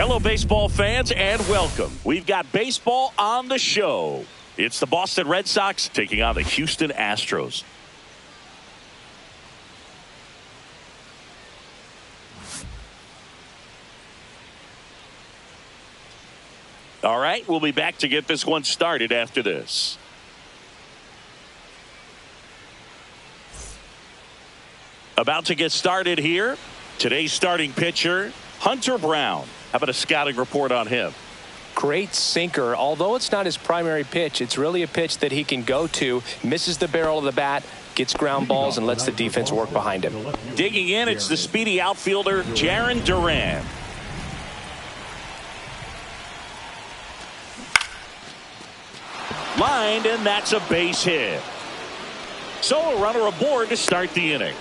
Hello, baseball fans, and welcome. We've got baseball on the show. It's the Boston Red Sox taking on the Houston Astros. All right, we'll be back to get this one started after this. About to get started here. Today's starting pitcher, Hunter Brown. How about a scouting report on him? Great sinker. Although it's not his primary pitch, it's really a pitch that he can go to, misses the barrel of the bat, gets ground balls, and lets the defense work behind him. Digging in, it's the speedy outfielder, Jarren Duran. Lined, and that's a base hit. So a runner aboard to start the inning.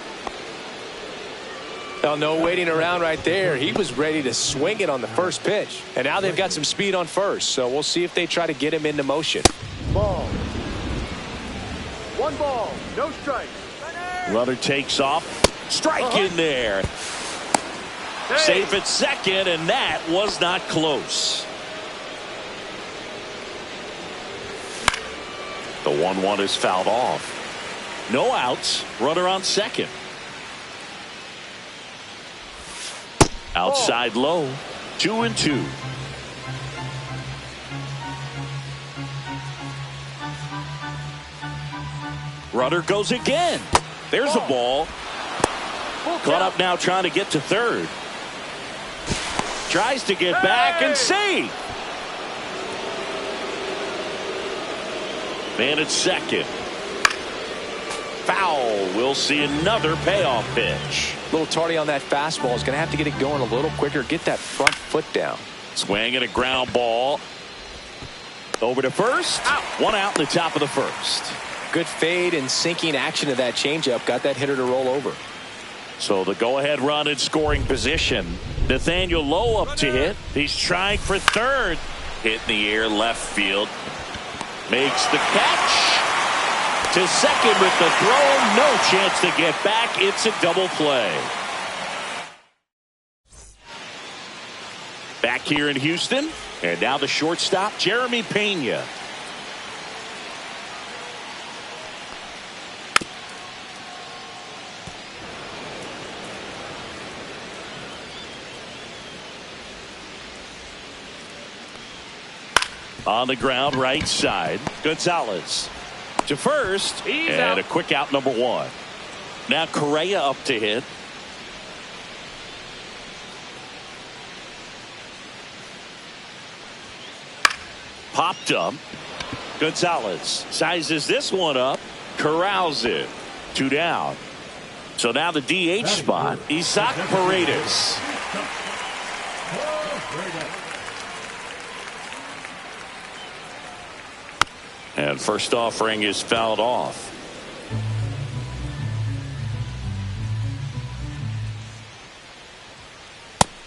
Oh, no waiting around right there. He was ready to swing it on the first pitch. And now they've got some speed on first, so we'll see if they try to get him into motion. Ball. 1 ball, no strike. Runner takes off. Strike in there. Hey. Safe at second, and that was not close. The 1-1 is fouled off. No outs. Runner on second. Outside low. 2-2. Runner goes again. There's a ball. Caught up now trying to get to third. Tries to get back and save. Man at second. Foul. We'll see another payoff pitch. A little tardy on that fastball. Is going to have to get it going a little quicker. Get that front foot down. Swing and a ground ball. Over to first. Out. 1 out in the top of the first. Good fade and sinking action of that changeup. Got that hitter to roll over. So the go-ahead run in scoring position. Nathaniel Lowe up to hit. He's trying for third. Hit in the air left field. Makes the catch. To second with the throw. No chance to get back. It's a double play. Back here in Houston. And now the shortstop, Jeremy Pena. On the ground, right side. Gonzalez to first. He's and out. a quick out, number 1. Now Correa up to hit. Popped up. Gonzalez sizes this one up. Corrals it. 2 down. So now the DH spot, Isaac Paredes. And first offering is fouled off.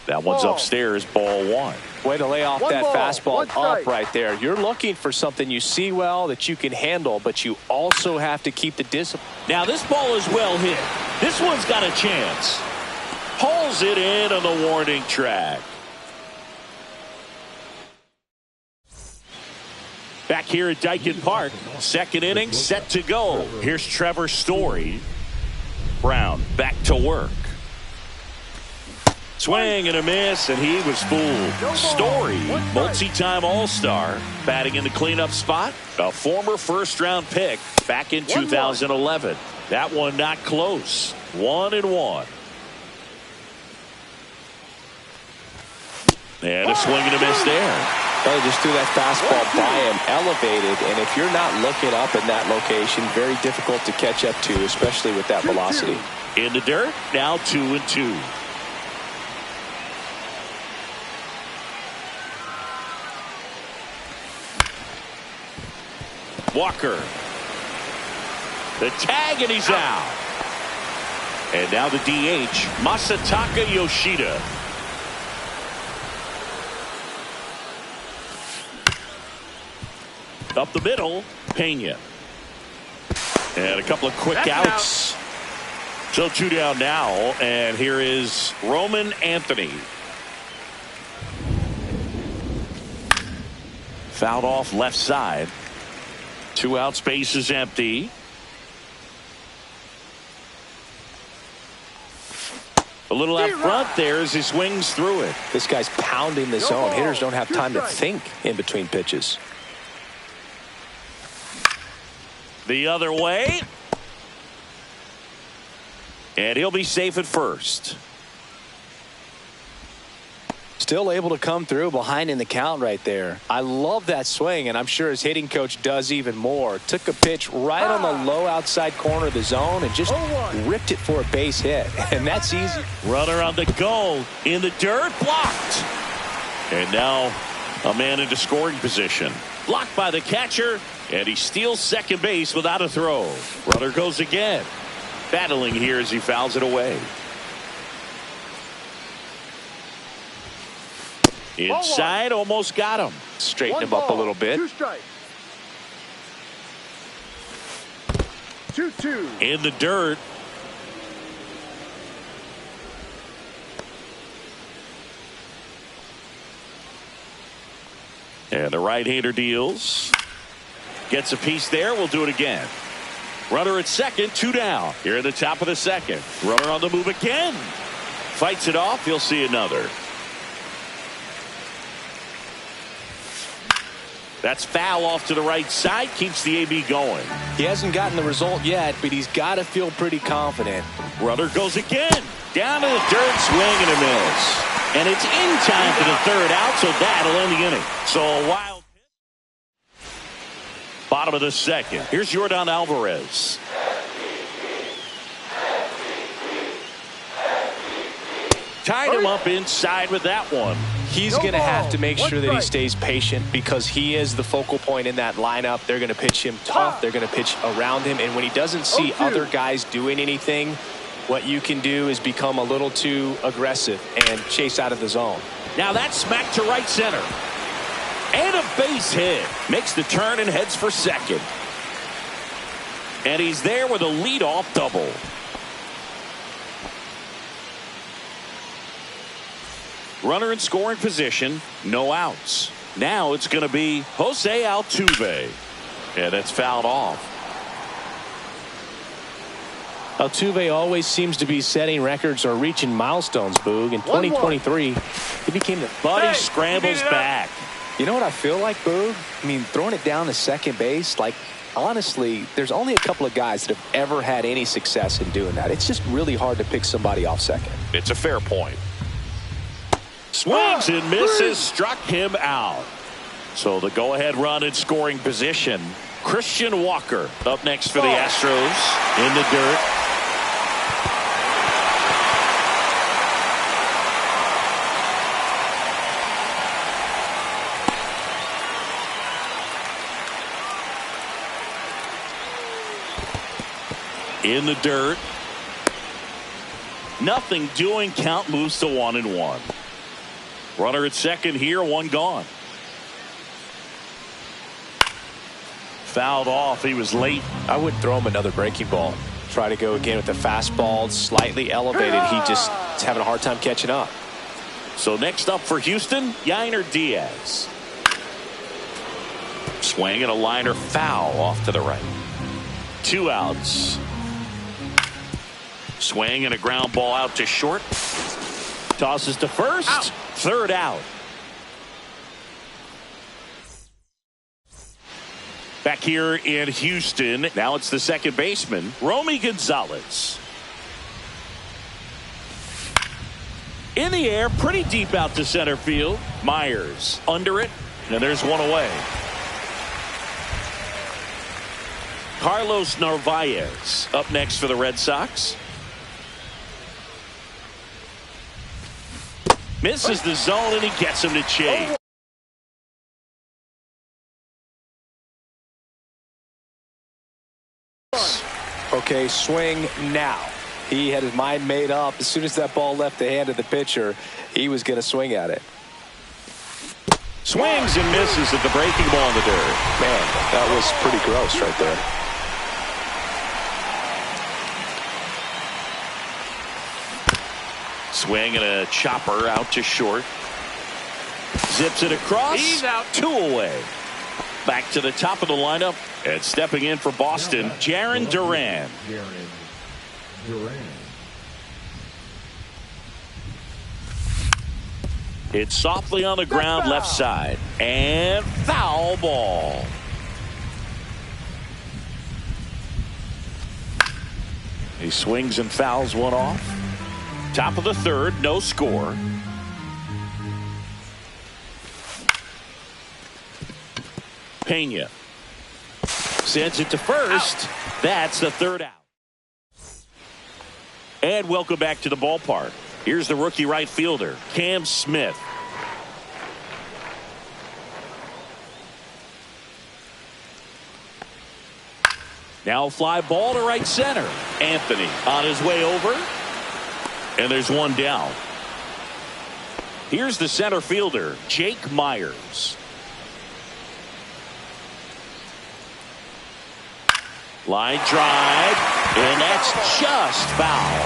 That one's upstairs, ball 1. Way to lay off One that ball, fastball one strike. up right there. You're looking for something you see well that you can handle, but you also have to keep the discipline. Now this ball is well hit. This one's got a chance. Pulls it in on the warning track. Back here at Dyken Park, second inning set to go. Here's Trevor Story. Brown back to work. Swing and a miss, and he was fooled. Story, multi-time All-Star, batting in the cleanup spot. A former first-round pick back in 2011. That one not close. 1-1. And a swing and a miss there. They just threw that fastball by him, elevated, and if you're not looking up in that location, very difficult to catch up to, especially with that velocity. In the dirt, now 2-2. Walker. The tag, and he's out. And now the DH, Masataka Yoshida. Up the middle, Pena. And a couple of quick outs. So 2 down now, and here is Roman Anthony. Fouled off left side. 2 outs, base is empty. A little out front there as he swings through it. This guy's pounding the zone. Hitters don't have time to think in between pitches. The other way. And he'll be safe at first. Still able to come through behind in the count right there. I love that swing, and I'm sure his hitting coach does even more. Took a pitch right on the low outside corner of the zone and just ripped it for a base hit. And that's easy. Runner on the goal. In the dirt. Blocked. And now a man into scoring position. Blocked by the catcher. And he steals second base without a throw. Runner goes again. Battling here as he fouls it away. Inside, almost got him. Straighten him up a little bit. 2 strikes. 2-2. In the dirt. And the right-hander deals. Gets a piece there. We'll do it again. Runner at second, 2 down. Here in the top of the second. Runner on the move again. Fights it off. He'll see another. That's foul off to the right side. Keeps the AB going. He hasn't gotten the result yet, but he's got to feel pretty confident. Runner goes again. Down to the dirt. Swing and a miss. And it's in time for the 3rd out, so that'll end the inning. So a wild pitch. Bottom of the second. Here's Yordan Alvarez. Tied him up inside with that one. He's going to have to make sure that he stays patient because he is the focal point in that lineup. They're going to pitch him tough. They're going to pitch around him. And when he doesn't see other guys doing anything, what you can do is become a little too aggressive and chase out of the zone. Now that's smacked to right center. And a base hit. Makes the turn and heads for second. And he's there with a leadoff double. Runner in scoring position, no outs. Now it's going to be Jose Altuve. And that's fouled off. Altuve always seems to be setting records or reaching milestones, Boog. In 2023, he became the... Buddy scrambles back. You know what I feel like, Boog? I mean, throwing it down to second base, like, honestly, there's only a couple of guys that have ever had any success in doing that. It's just really hard to pick somebody off second. It's a fair point. Swings and misses, struck him out. So the go-ahead run in scoring position. Christian Walker up next for the Astros in the dirt. In the dirt. Nothing doing. Count moves to 1-1. Runner at second here, 1 gone. Fouled off. He was late. I would throw him another breaking ball. Try to go again with the fastball, slightly elevated. He just is having a hard time catching up. So next up for Houston, Yainer Diaz. Swing and a liner foul off to the right. 2 outs. Swing and a ground ball out to short. Tosses to first. Out. 3rd out. Back here in Houston. Now it's the second baseman, Romy Gonzalez. In the air, pretty deep out to center field. Myers under it, and there's one away. Carlos Narvaez up next for the Red Sox. Misses the zone, and he gets him to chase. Okay, swing now. He had his mind made up. As soon as that ball left the hand of the pitcher, he was going to swing at it. Swings and misses at the breaking ball in the dirt. Man, that was pretty gross right there. Swing and a chopper out to short. Zips it across. He's out. 2 away. Back to the top of the lineup and stepping in for Boston, Jarren Duran. It's softly on the ground left side and foul ball. He swings and fouls one off. Top of the third, no score. Pena sends it to first. That's the third out. And welcome back to the ballpark. Here's the rookie right fielder, Cam Smith. Now fly ball to right center. Anthony on his way over. And there's one down. Here's the center fielder, Jake Myers. Line drive, and that's just foul.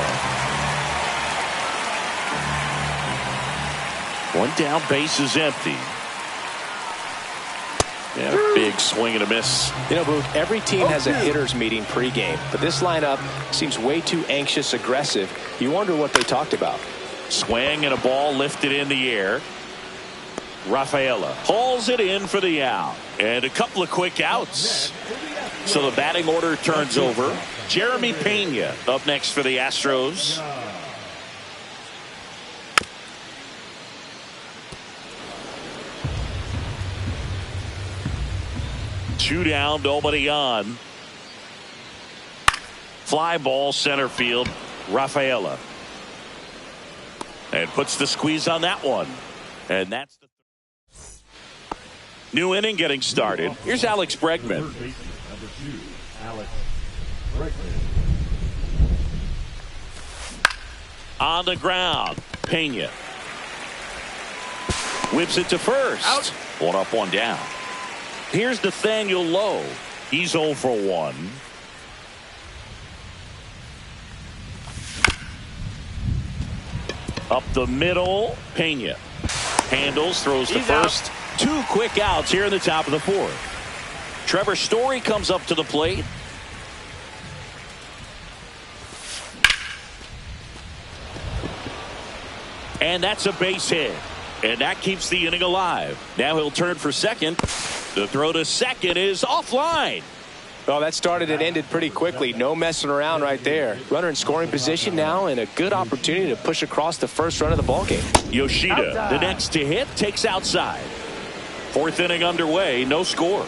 One down, base is empty. And a big swing and a miss. You know, Boog, every team has a hitters meeting pregame, but this lineup seems way too anxious, aggressive. You wonder what they talked about. Swing and a ball lifted in the air. Rafaela hauls it in for the out. And a couple of quick outs. So the batting order turns over. Jeremy Pena up next for the Astros. Two down, nobody on. Fly ball center field. Rafaela. And puts the squeeze on that one. And that's the new inning getting started. Here's Alex Bregman. On the ground, Pena whips it to first. Out. One up, one down. Here's Nathaniel Lowe. He's 0 for 1. Up the middle, Pena handles, throws to first. Out. Two quick outs here in the top of the fourth. Trevor Story comes up to the plate. And that's a base hit. And that keeps the inning alive. Now he'll turn for second. The throw to second is offline. Well, that started and ended pretty quickly. No messing around right there. Runner in scoring position now and a good opportunity to push across the first run of the ballgame. Yoshida, outside. The next to hit, takes outside. Fourth inning underway, no score.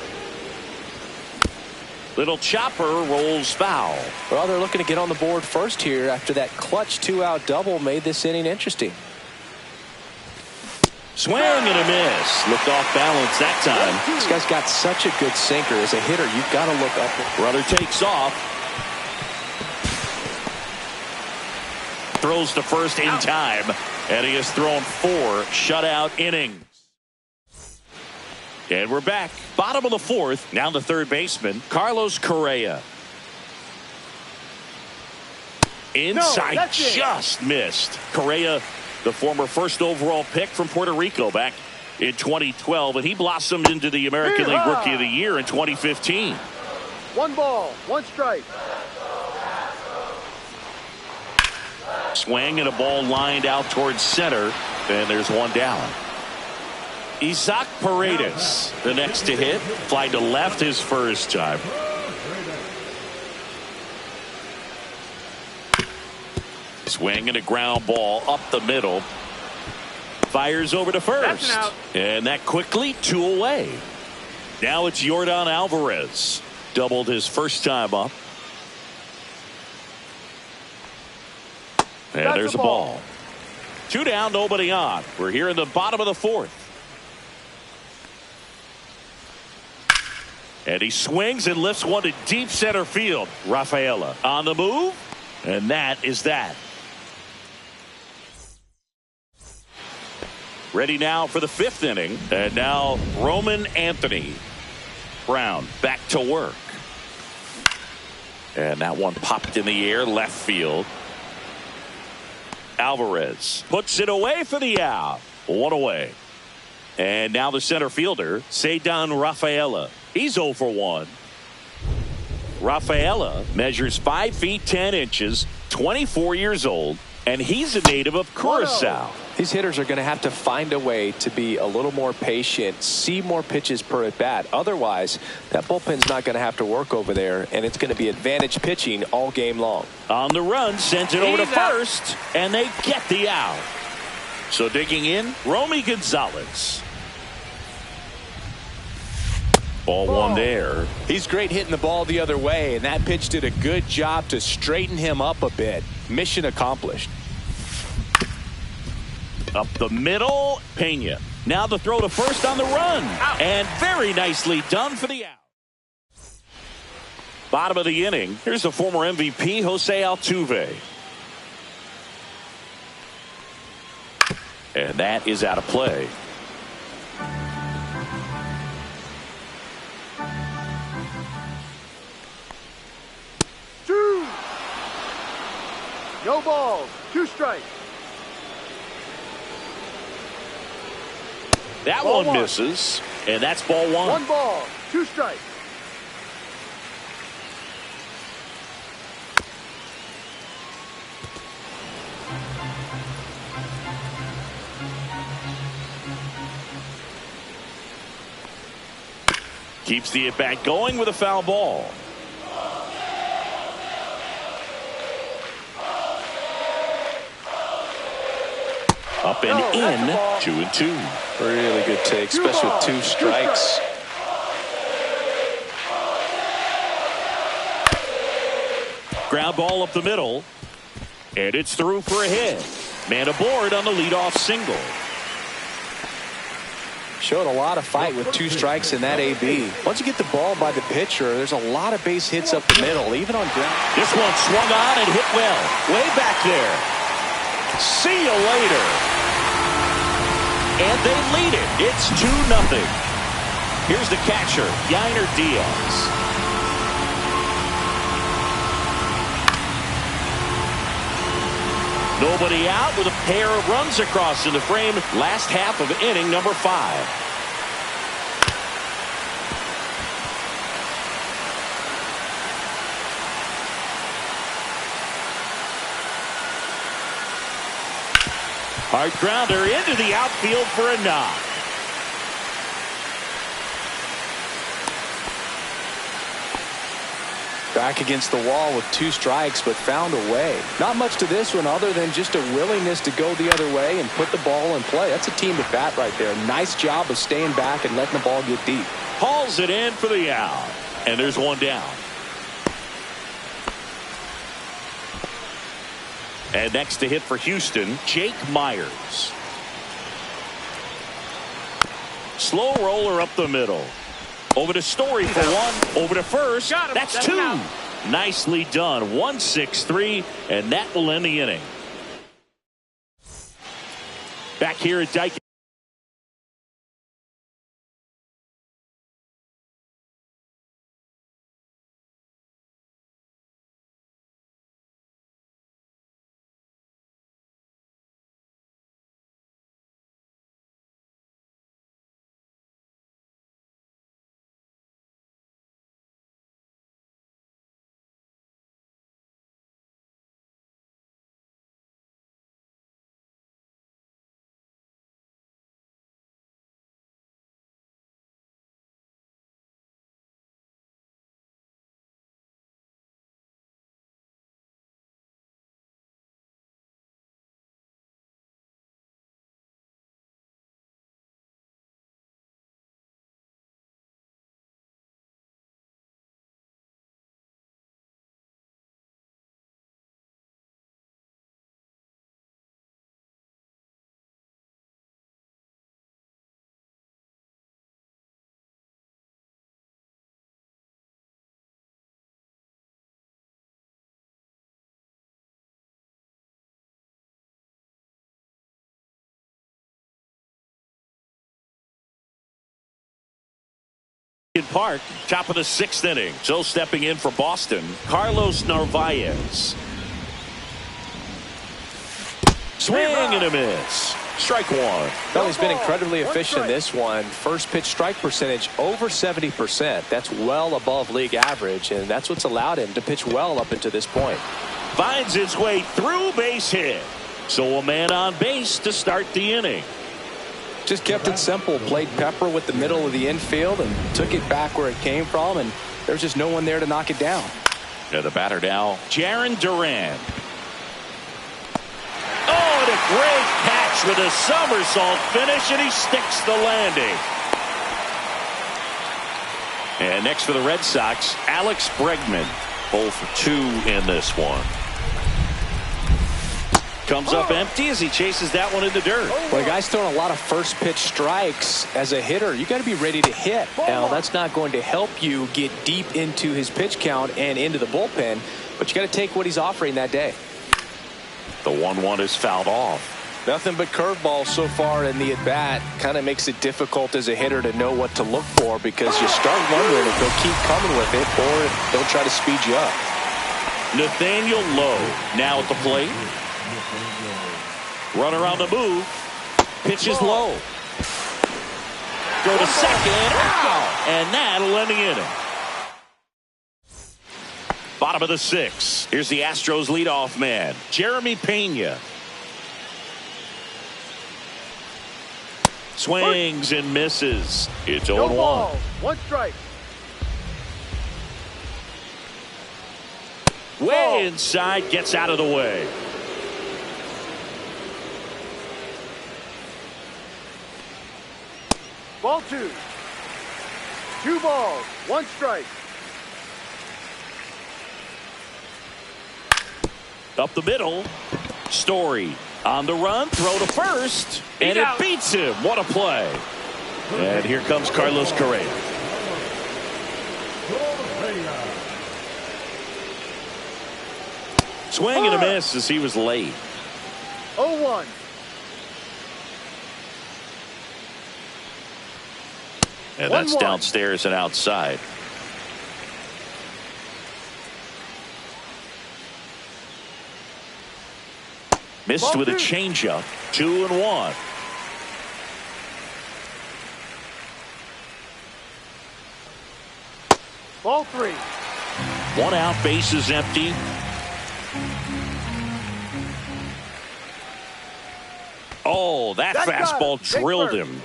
Little chopper rolls foul. Well, they're looking to get on the board first here after that clutch 2-out double made this inning interesting. Swing and a miss. Looked off balance that time. This guy's got such a good sinker. As a hitter, you've got to look up. Runner takes off. Throws to first in time. And he has thrown 4 shutout innings. And we're back. Bottom of the fourth. Now the third baseman, Carlos Correa. Inside, just missed. Correa, the former first overall pick from Puerto Rico back in 2012, and he blossomed into the American League Rookie of the Year in 2015. 1 ball, 1 strike. Swing and a ball lined out towards center, and there's one down. Isaac Paredes, the next to hit, fly to left his first time. Swing and a ground ball up the middle. Fires over to first. And that quickly 2 away. Now it's Yordan Alvarez. Doubled his first time up. And there's a ball. 2 down, nobody on. We're here in the bottom of the fourth. And he swings and lifts one to deep center field. Rafaela on the move. And that is that. Ready now for the 5th inning. And now Roman Anthony. Brown back to work. And that one popped in the air left field. Alvarez puts it away for the out. 1 away. And now the center fielder, Ceddanne Rafaela. He's 0 for 1. Rafaela measures 5 feet 10 inches, 24 years old, and he's a native of Curacao. These hitters are going to have to find a way to be a little more patient, see more pitches per at bat. Otherwise, that bullpen's not going to have to work over there, and it's going to be advantage pitching all game long. On the run, sends it over to first, and they get the out. So digging in, Romy Gonzalez. Ball one there. He's great hitting the ball the other way, and that pitch did a good job to straighten him up a bit. Mission accomplished. Up the middle, Pena. Now the throw to first on the run. Out. And very nicely done for the out. Bottom of the inning. Here's the former MVP, Jose Altuve. And that is out of play. No balls. 2 strikes. That one misses. And that's ball 1. 1 ball. 2 strikes. Keeps the at-bat going with a foul ball. Up and in, 2-2. Really good take, especially with 2 strikes. Ground ball up the middle. And it's through for a hit. Man aboard on the leadoff single. Showed a lot of fight with 2 strikes in that AB. Once you get the ball by the pitcher, there's a lot of base hits up the middle, even on ground. This one swung on and hit well. Way back there. See you later. And they lead it. It's 2-0. Here's the catcher, Yainer Diaz. Nobody out with a pair of runs across in the frame. Last half of inning number 5. Hard grounder into the outfield for a knock. Back against the wall with 2 strikes, but found a way. Not much to this one other than just a willingness to go the other way and put the ball in play. That's a team at bat right there. Nice job of staying back and letting the ball get deep. Hauls it in for the out. And there's one down. And next to hit for Houston, Jake Myers. Slow roller up the middle. Over to Story for 1. Over to first. That's 2. Nicely done. 1-6-3. And that will end the inning. Back here at Dyke. Park, top of the 6th inning. So stepping in for Boston, Carlos Narvaez. Swing and a miss. Strike one. Well, he's been incredibly efficient in this one. First pitch strike percentage over 70%. That's well above league average, and that's what's allowed him to pitch well up until this point. Finds his way through, base hit. So a man on base to start the inning. Just kept it simple. Played pepper with the middle of the infield and took it back where it came from, and there's just no one there to knock it down. Yeah, the batter now, Jaron Duran. Oh, and a great catch with a somersault finish, and he sticks the landing. And next for the Red Sox, Alex Bregman. 0 for 2 in this one. Comes up empty as he chases that one in the dirt. Well, the guy's throwing a lot of first pitch strikes as a hitter. You got to be ready to hit. Now, that's not going to help you get deep into his pitch count and into the bullpen, but you got to take what he's offering that day. The 1-1 is fouled off. Nothing but curveball so far in the at-bat. Kind of makes it difficult as a hitter to know what to look for because you start wondering if they'll keep coming with it or if they'll try to speed you up. Nathaniel Lowe now at the plate. Runner on the move. Pitches low. Go to second. Ow! And that'll end the inning. Bottom of the 6th. Here's the Astros leadoff man, Jeremy Pena. Swings and misses. It's 0-1. No ball. 1 strike. Way inside, gets out of the way. Ball 2. 2 balls. 1 strike. Up the middle. Story on the run. Throw to first. And it beats him. What a play. And here comes Carlos Correa. Swing and a miss as he was late. 0-1. And that's downstairs and outside. Missed with a changeup. 2-1. Ball 3. 1 out, bases empty. Oh, that fastball drilled him.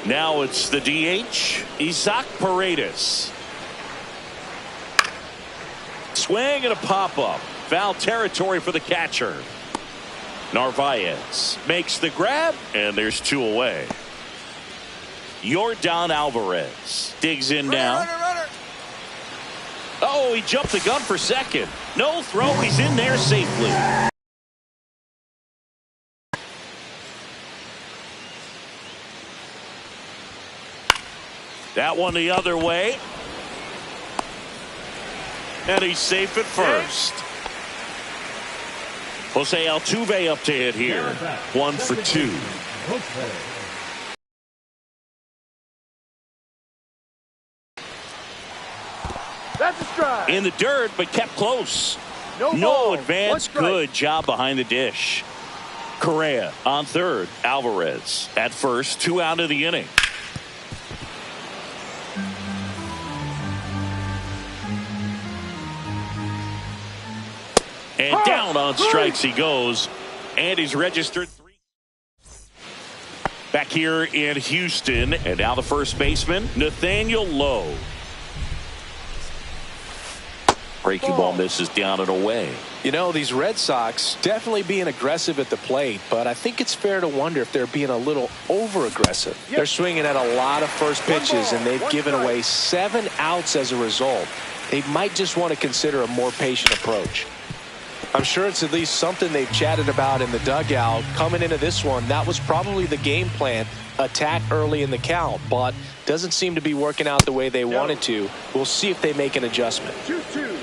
Now it's the DH, Isaac Paredes. Swing and a pop-up. Foul territory for the catcher. Narvaez makes the grab, and there's 2 away. Yordan Alvarez digs in now. Oh, he jumped the gun for second. No throw, he's in there safely. That one the other way. And he's safe at first. Jose Altuve up to hit here. 1 for 2. That's a strike. In the dirt, but kept close. No advance. Good job behind the dish. Correa on third. Alvarez at first. 2 out of the inning. And down on strikes he goes. And he's registered 3. Back here in Houston. And now the first baseman, Nathaniel Lowe. Breaking ball misses down and away. You know, these Red Sox definitely being aggressive at the plate, but I think it's fair to wonder if they're being a little over-aggressive. Yep. They're swinging at a lot of first pitches, and they've given away 7 outs as a result. They might just want to consider a more patient approach. I'm sure it's at least something they've chatted about in the dugout. Coming into this one, that was probably the game plan. Attack early in the count, but doesn't seem to be working out the way they wanted to. We'll see if they make an adjustment. 2-2.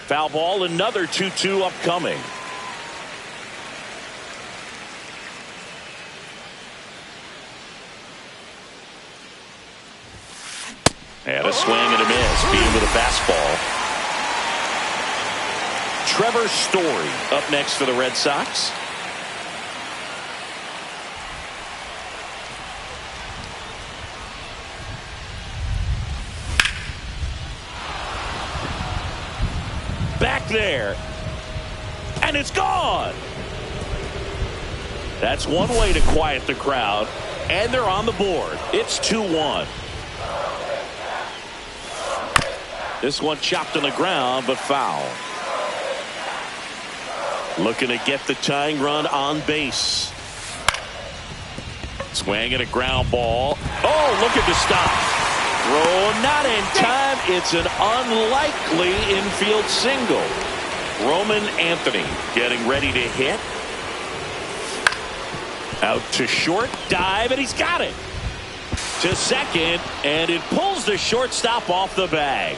Foul ball, another 2-2 upcoming. And a swing and a miss, being with a fastball. Trevor Story up next for the Red Sox. Back there. And it's gone. That's one way to quiet the crowd. And they're on the board. It's 2-1. This one chopped on the ground, but foul. Looking to get the tying run on base. Swinging a ground ball. Oh, look at the stop. Throw not in time. It's an unlikely infield single. Roman Anthony getting ready to hit. Out to short, dive, and he's got it. To second, and it pulls the shortstop off the bag.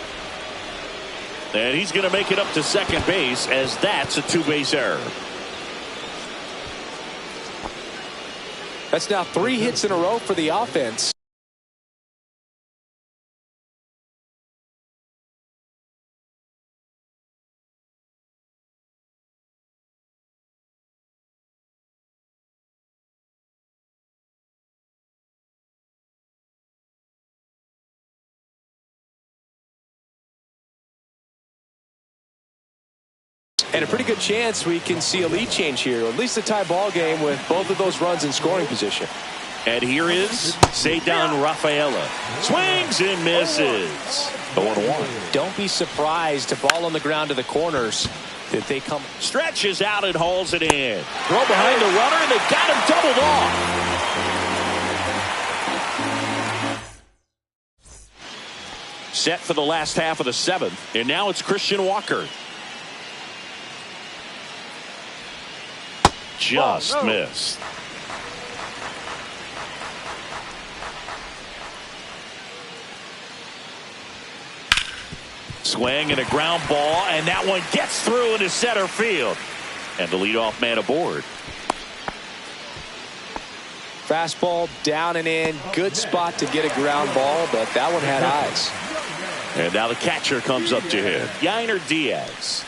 And he's going to make it up to second base, as that's a two-base error. That's now 3 hits in a row for the offense. And a pretty good chance we can see a lead change here, or at least a tie ball game with both of those runs in scoring position. And here is Cedar Rafaela. Swings and misses. 0-1. Don't be surprised to ball on the ground to the corners that they come. Stretches out and hauls it in. Throw behind the runner, and they got him doubled off. Set for the last half of the 7th, and now it's Christian Walker. Just missed. Swing and a ground ball, and that one gets through into center field. And the leadoff man aboard. Fastball down and in. Good spot to get a ground ball, but that one had eyes. And now the catcher comes up to him. Yainer Diaz.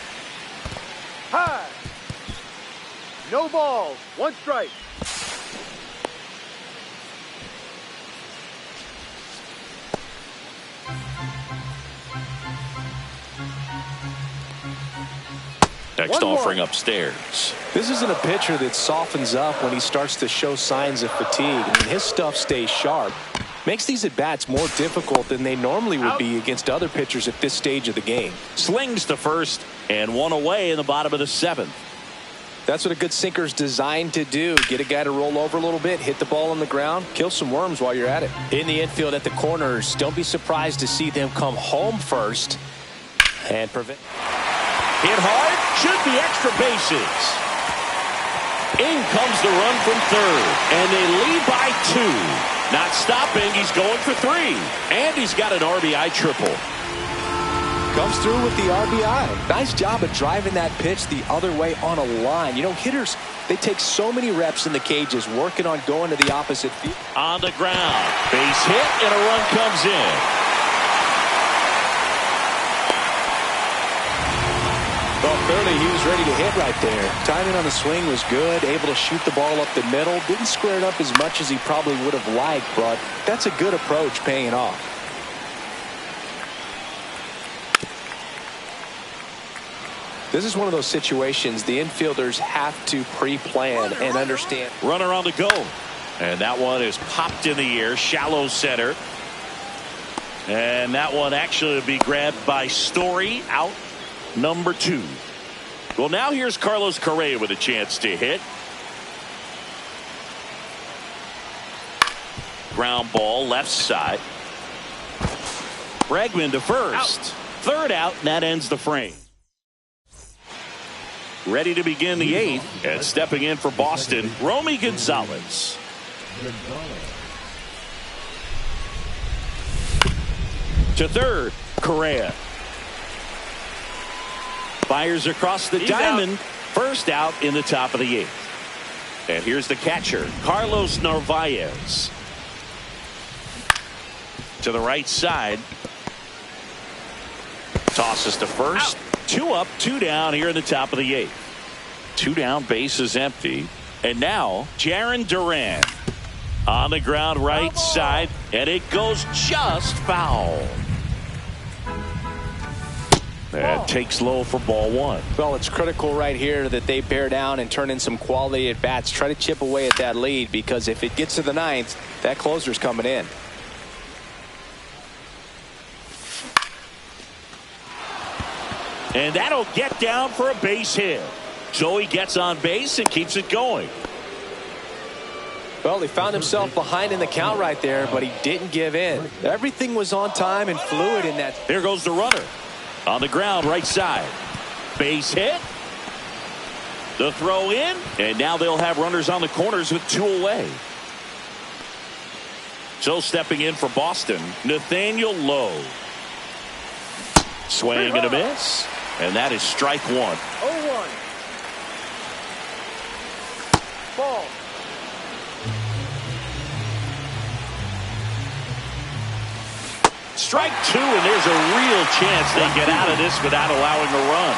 High. No balls. 1 strike. Next offering upstairs. This isn't a pitcher that softens up when he starts to show signs of fatigue. I mean, his stuff stays sharp. Makes these at-bats more difficult than they normally would be against other pitchers at this stage of the game. Slings to first, and one away in the bottom of the 7th. That's what a good sinker's designed to do. Get a guy to roll over a little bit, hit the ball on the ground, kill some worms while you're at it. In the infield at the corners, don't be surprised to see them come home first and prevent. Hit hard, should be extra bases. In comes the run from third, and they lead by 2. Not stopping, he's going for 3. And he's got an RBI triple. Comes through with the RBI. Nice job of driving that pitch the other way on a line. You know, hitters, they take so many reps in the cages working on going to the opposite field. On the ground. Base hit, and a run comes in. Well, clearly he was ready to hit right there. Timing on the swing was good. Able to shoot the ball up the middle. Didn't square it up as much as he probably would have liked, but that's a good approach paying off. This is one of those situations the infielders have to pre-plan and understand. Runner on the go. And that one is popped in the air. Shallow center. And that one actually will be grabbed by Story. Out number 2. Well, now here's Carlos Correa with a chance to hit. Ground ball left side. Bregman to first. Third out, and that ends the frame. Ready to begin the 8th, and stepping in for Boston, Romy Gonzalez. To third, Correa. Fires across the diamond. First out in the top of the 8th. And here's the catcher, Carlos Narvaez. To the right side. Tosses to first. 2 up, 2 down here in the top of the 8th. 2 down, bases empty. And now, Jarren Duran on the ground right side, and it goes just foul. That takes low for ball 1. Well, it's critical right here that they bear down and turn in some quality at bats. Try to chip away at that lead, because if it gets to the 9th, that closer's coming in. And that'll get down for a base hit. So he gets on base and keeps it going. Well, he found himself behind in the count right there, but he didn't give in. Everything was on time and fluid in that. There goes the runner. On the ground, right side. Base hit. The throw in. And now they'll have runners on the corners with 2 away. So stepping in for Boston, Nathaniel Lowe. Swing and a miss. And that is strike 1. 0-1. Ball. Strike 2, and there's a real chance they get out of this without allowing a run.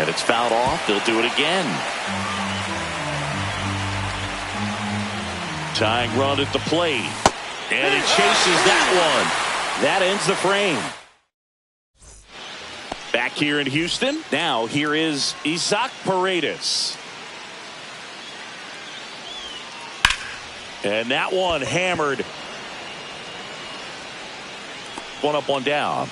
And it's fouled off. They'll do it again. Tying run at the plate. And it chases that one. That ends the frame. Back here in Houston. Now here is Isaac Paredes. And that one hammered. 1 up, 1 down.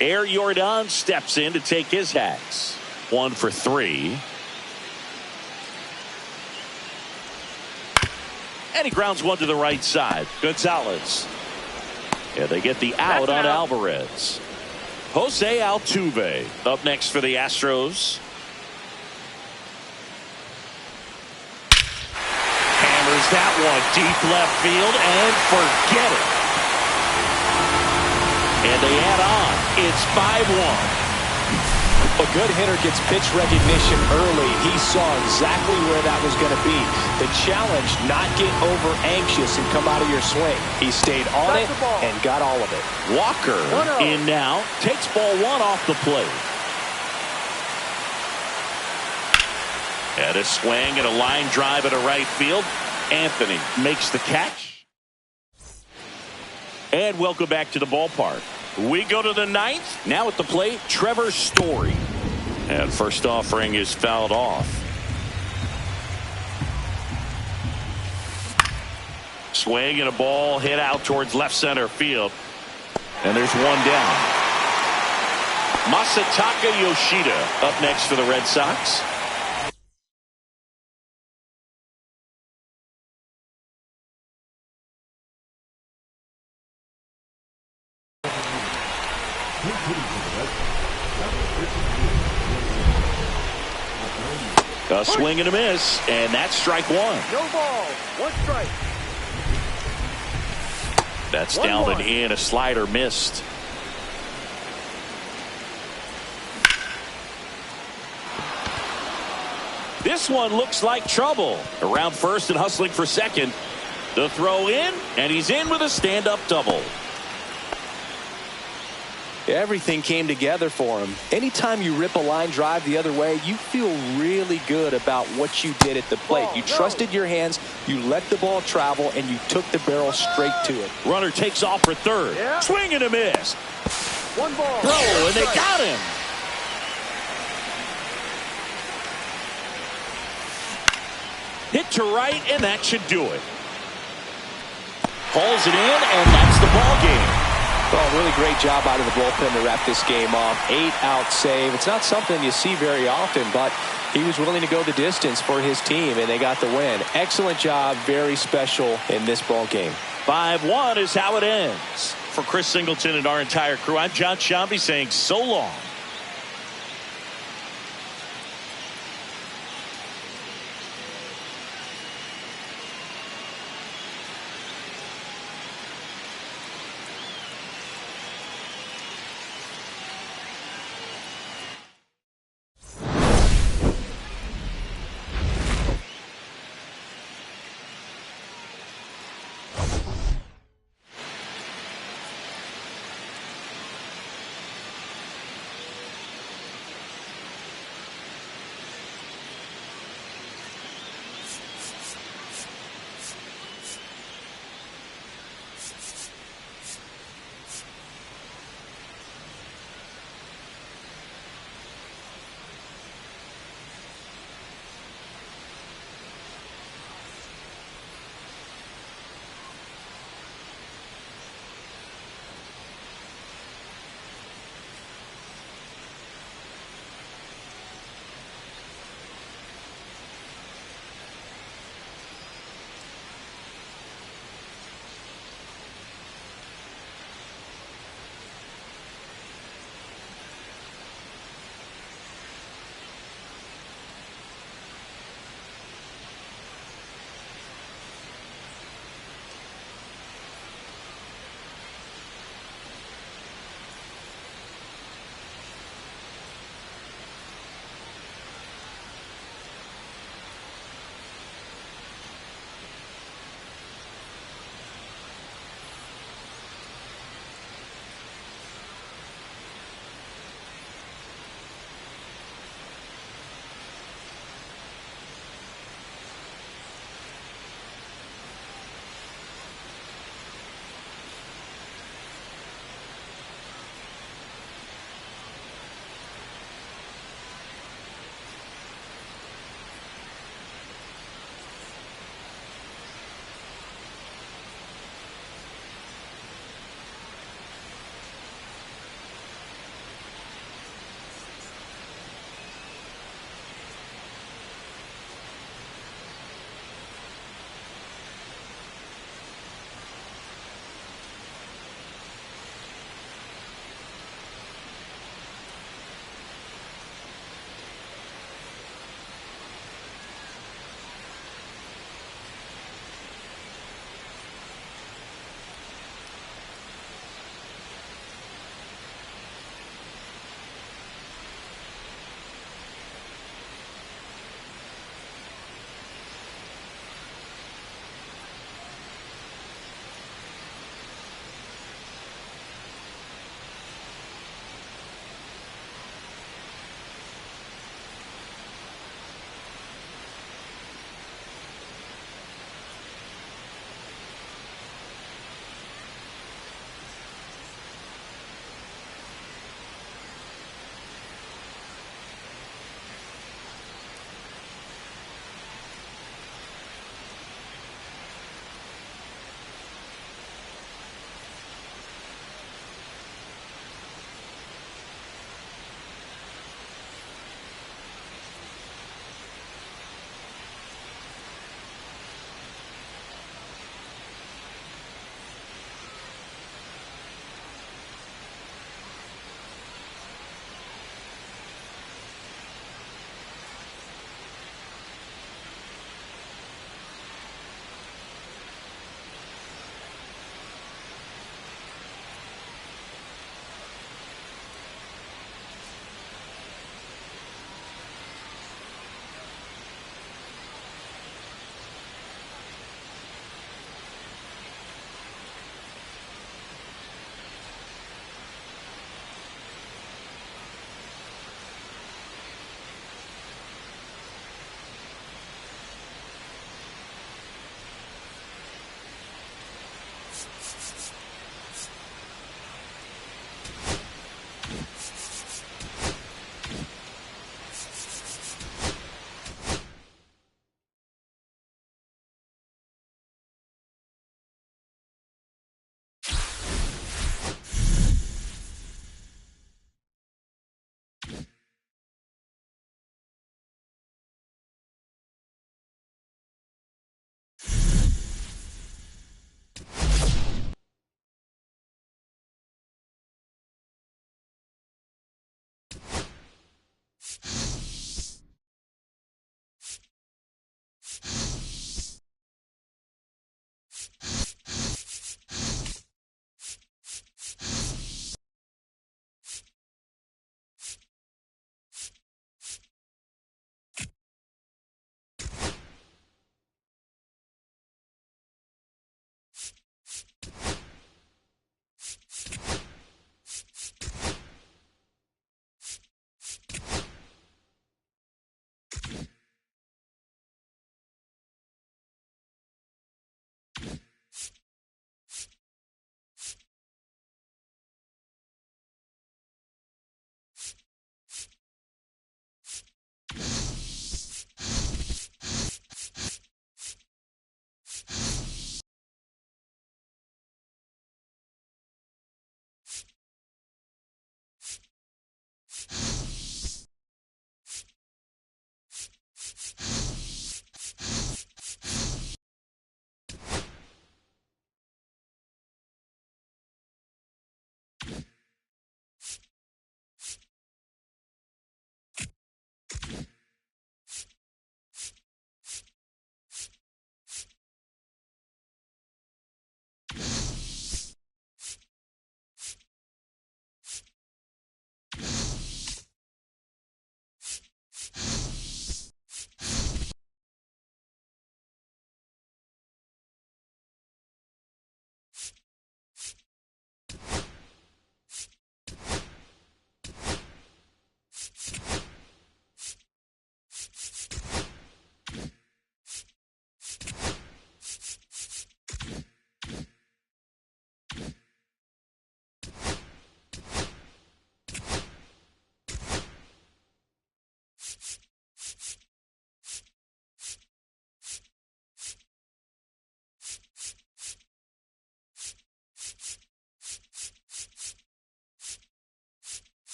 Air Jordan steps in to take his hacks. 1 for 3. And he grounds one to the right side. Gonzalez. Yeah, they get the out on Alvarez. Jose Altuve up next for the Astros. Hammers that one deep left field and forget it. And they add on. It's 5-1. A good hitter gets pitch recognition early. He saw exactly where that was going to be. The challenge, not get over anxious and come out of your swing. He stayed on it and got all of it. Walker in now. Takes ball 1 off the plate. And a swing and a line drive at a right field. Anthony makes the catch. And welcome back to the ballpark. We go to the 9th. Now at the plate, Trevor Story. And first offering is fouled off. Swing and a ball hit out towards left center field. And there's 1 down. Masataka Yoshida up next for the Red Sox. A swing and a miss, and that's strike 1. No ball. 1 strike. That's down and in. A slider missed. This one looks like trouble. Around first and hustling for second. The throw in, and he's in with a stand-up double. Everything came together for him. Anytime you rip a line drive the other way, you feel really good about what you did at the plate. You trusted your hands, you let the ball travel, and you took the barrel straight to it. Runner takes off for third. Yeah. Swing and a miss. 1 ball. Throw, and they got him. Hit to right, and that should do it. Pulls it in, and that's the ball game. Well, really great job out of the bullpen to wrap this game off. 8-out save. It's not something you see very often, but he was willing to go the distance for his team, and they got the win. Excellent job. Very special in this ball game. 5-1 is how it ends. For Chris Singleton and our entire crew, I'm John Shambi saying so long.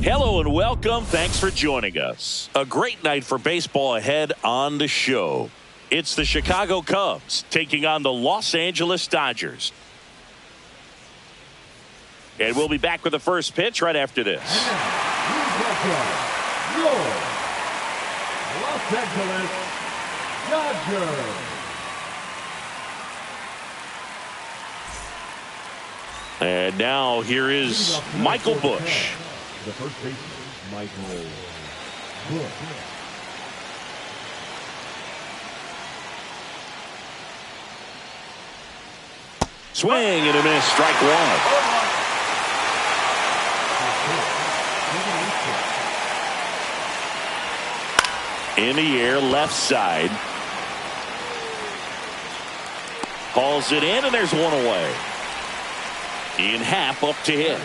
Hello and welcome. Thanks for joining us. A great night for baseball ahead on the show. It's the Chicago Cubs taking on the Los Angeles Dodgers. And we'll be back with the first pitch right after this. Your Los Angeles Dodgers. And now here is Michael Busch. The first baseman, Michael Busch. Swing and a miss, strike one. In the air, left side. Hauls it in, and there's one away. In half, up to hit.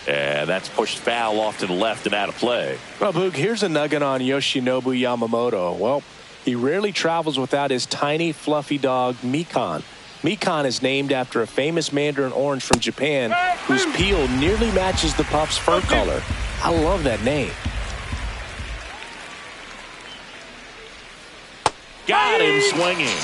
And that's pushed foul off to the left and out of play. Well, Boog, here's a nugget on Yoshinobu Yamamoto. Well, he rarely travels without his tiny, fluffy dog, Mikan. Mikan is named after a famous mandarin orange from Japan whose peel nearly matches the pup's fur color. I love that name. Got him swinging.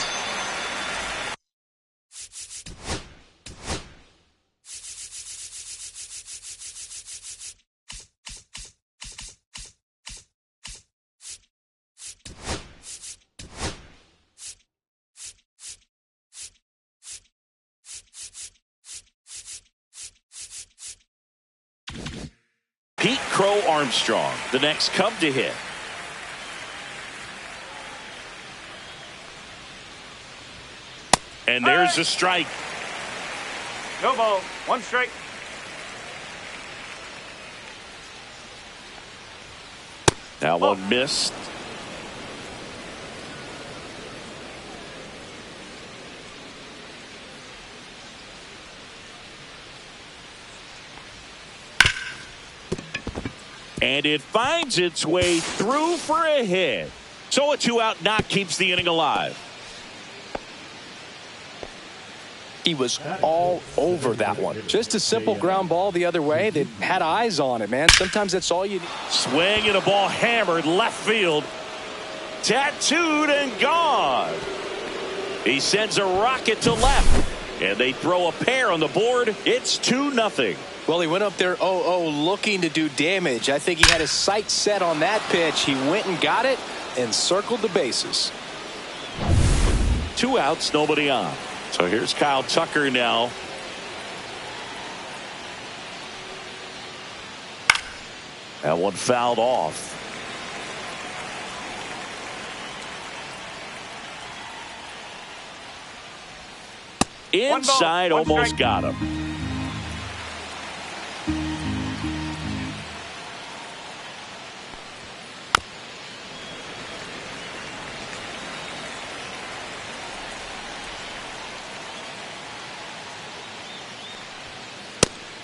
Pete Crow Armstrong, the next Cub to hit. And there's a strike. No ball, one strike. That one missed. And it finds its way through for a hit. So a 2-out knock keeps the inning alive. He was all over that one. Just a simple ground ball the other way that had eyes on it, man. Sometimes that's all you need. Swing and a ball hammered left field. Tattooed and gone. He sends a rocket to left. And they throw a pair on the board. It's 2-0. Well, he went up there 0-0 looking to do damage. I think he had his sights set on that pitch. He went and got it and circled the bases. 2 outs, nobody on. So here's Kyle Tucker now. That one fouled off. Inside, one almost strike. got him.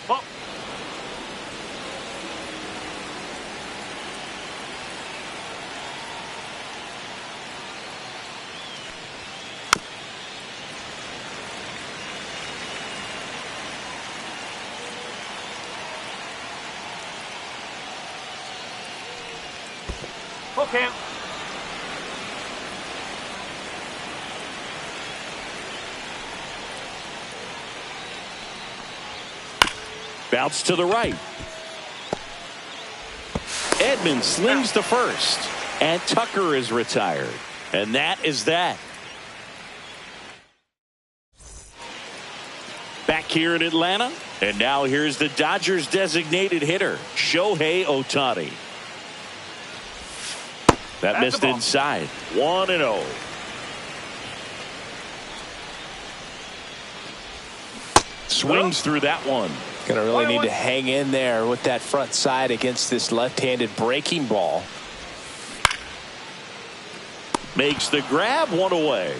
Ball. Okay. Bounce to the right. Edmonds slings to first. And Tucker is retired. And that is that. Back here in Atlanta. And now here's the Dodgers designated hitter, Shohei Ohtani. That That's missed the ball. inside. 1-0. Swings through that one. Going to really need to hang in there with that front side against this left-handed breaking ball. Makes the grab, one away.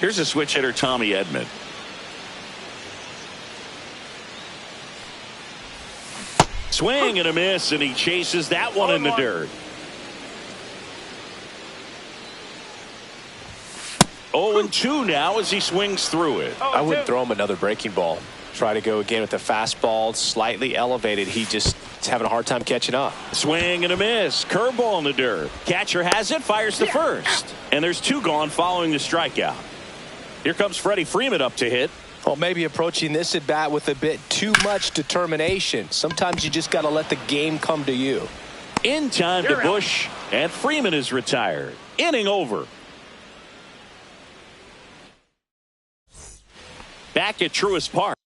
Here's a switch hitter, Tommy Edman. Swing and a miss, and he chases that one in the dirt. 0-2 now as he swings through it. I wouldn't throw him another breaking ball. Try to go again with the fastball, slightly elevated. He just is having a hard time catching up. Swing and a miss. Curveball in the dirt. Catcher has it, fires to first. And there's 2 gone following the strikeout. Here comes Freddie Freeman up to hit. Well, maybe approaching this at bat with a bit too much determination. Sometimes you just got to let the game come to you. In time to Bush, and Freeman is retired. Inning over. Back at Truist Park.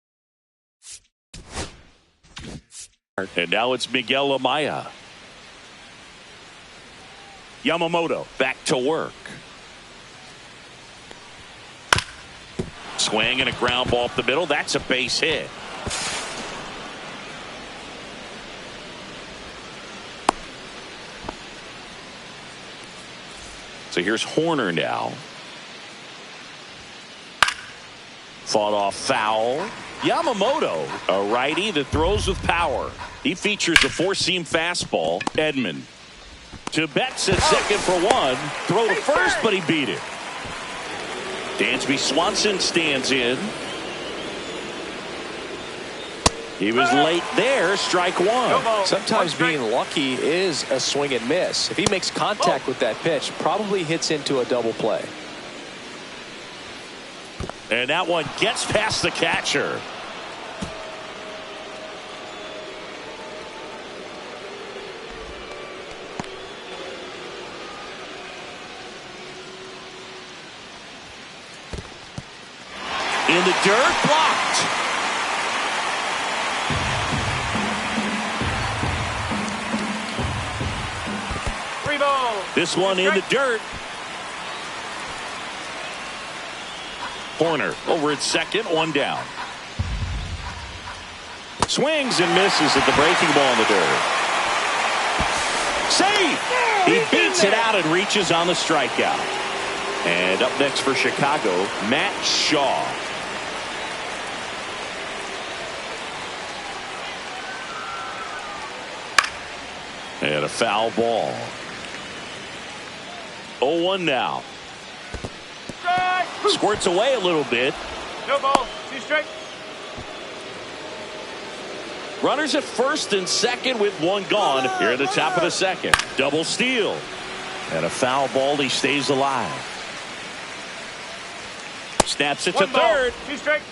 And now it's Miguel Amaya. Yamamoto back to work. Swing and a ground ball up the middle. That's a base hit. So here's Horner now. Fought off foul. Yamamoto, a righty that throws with power. He features a four-seam fastball. Edman to Betts at second for one. Throw to first, but he beat it. Dansby Swanson stands in. He was late there. Strike one. Sometimes being lucky is a swing and miss. If he makes contact with that pitch, probably hits into a double play. And that one gets past the catcher. In the dirt, blocked. Three ball. This one in the dirt. Horner over at second, one down. Swings and misses at the breaking ball in the dirt. Save! He beats it out and reaches on the strikeout. And up next for Chicago, Matt Shaw. And a foul ball. 0-1 now. Squirts away a little bit. No ball. 2 strike. Runners at first and second with one gone here at the top of the second. Double steal. And a foul ball. He stays alive. Snaps it to third. 2 strike.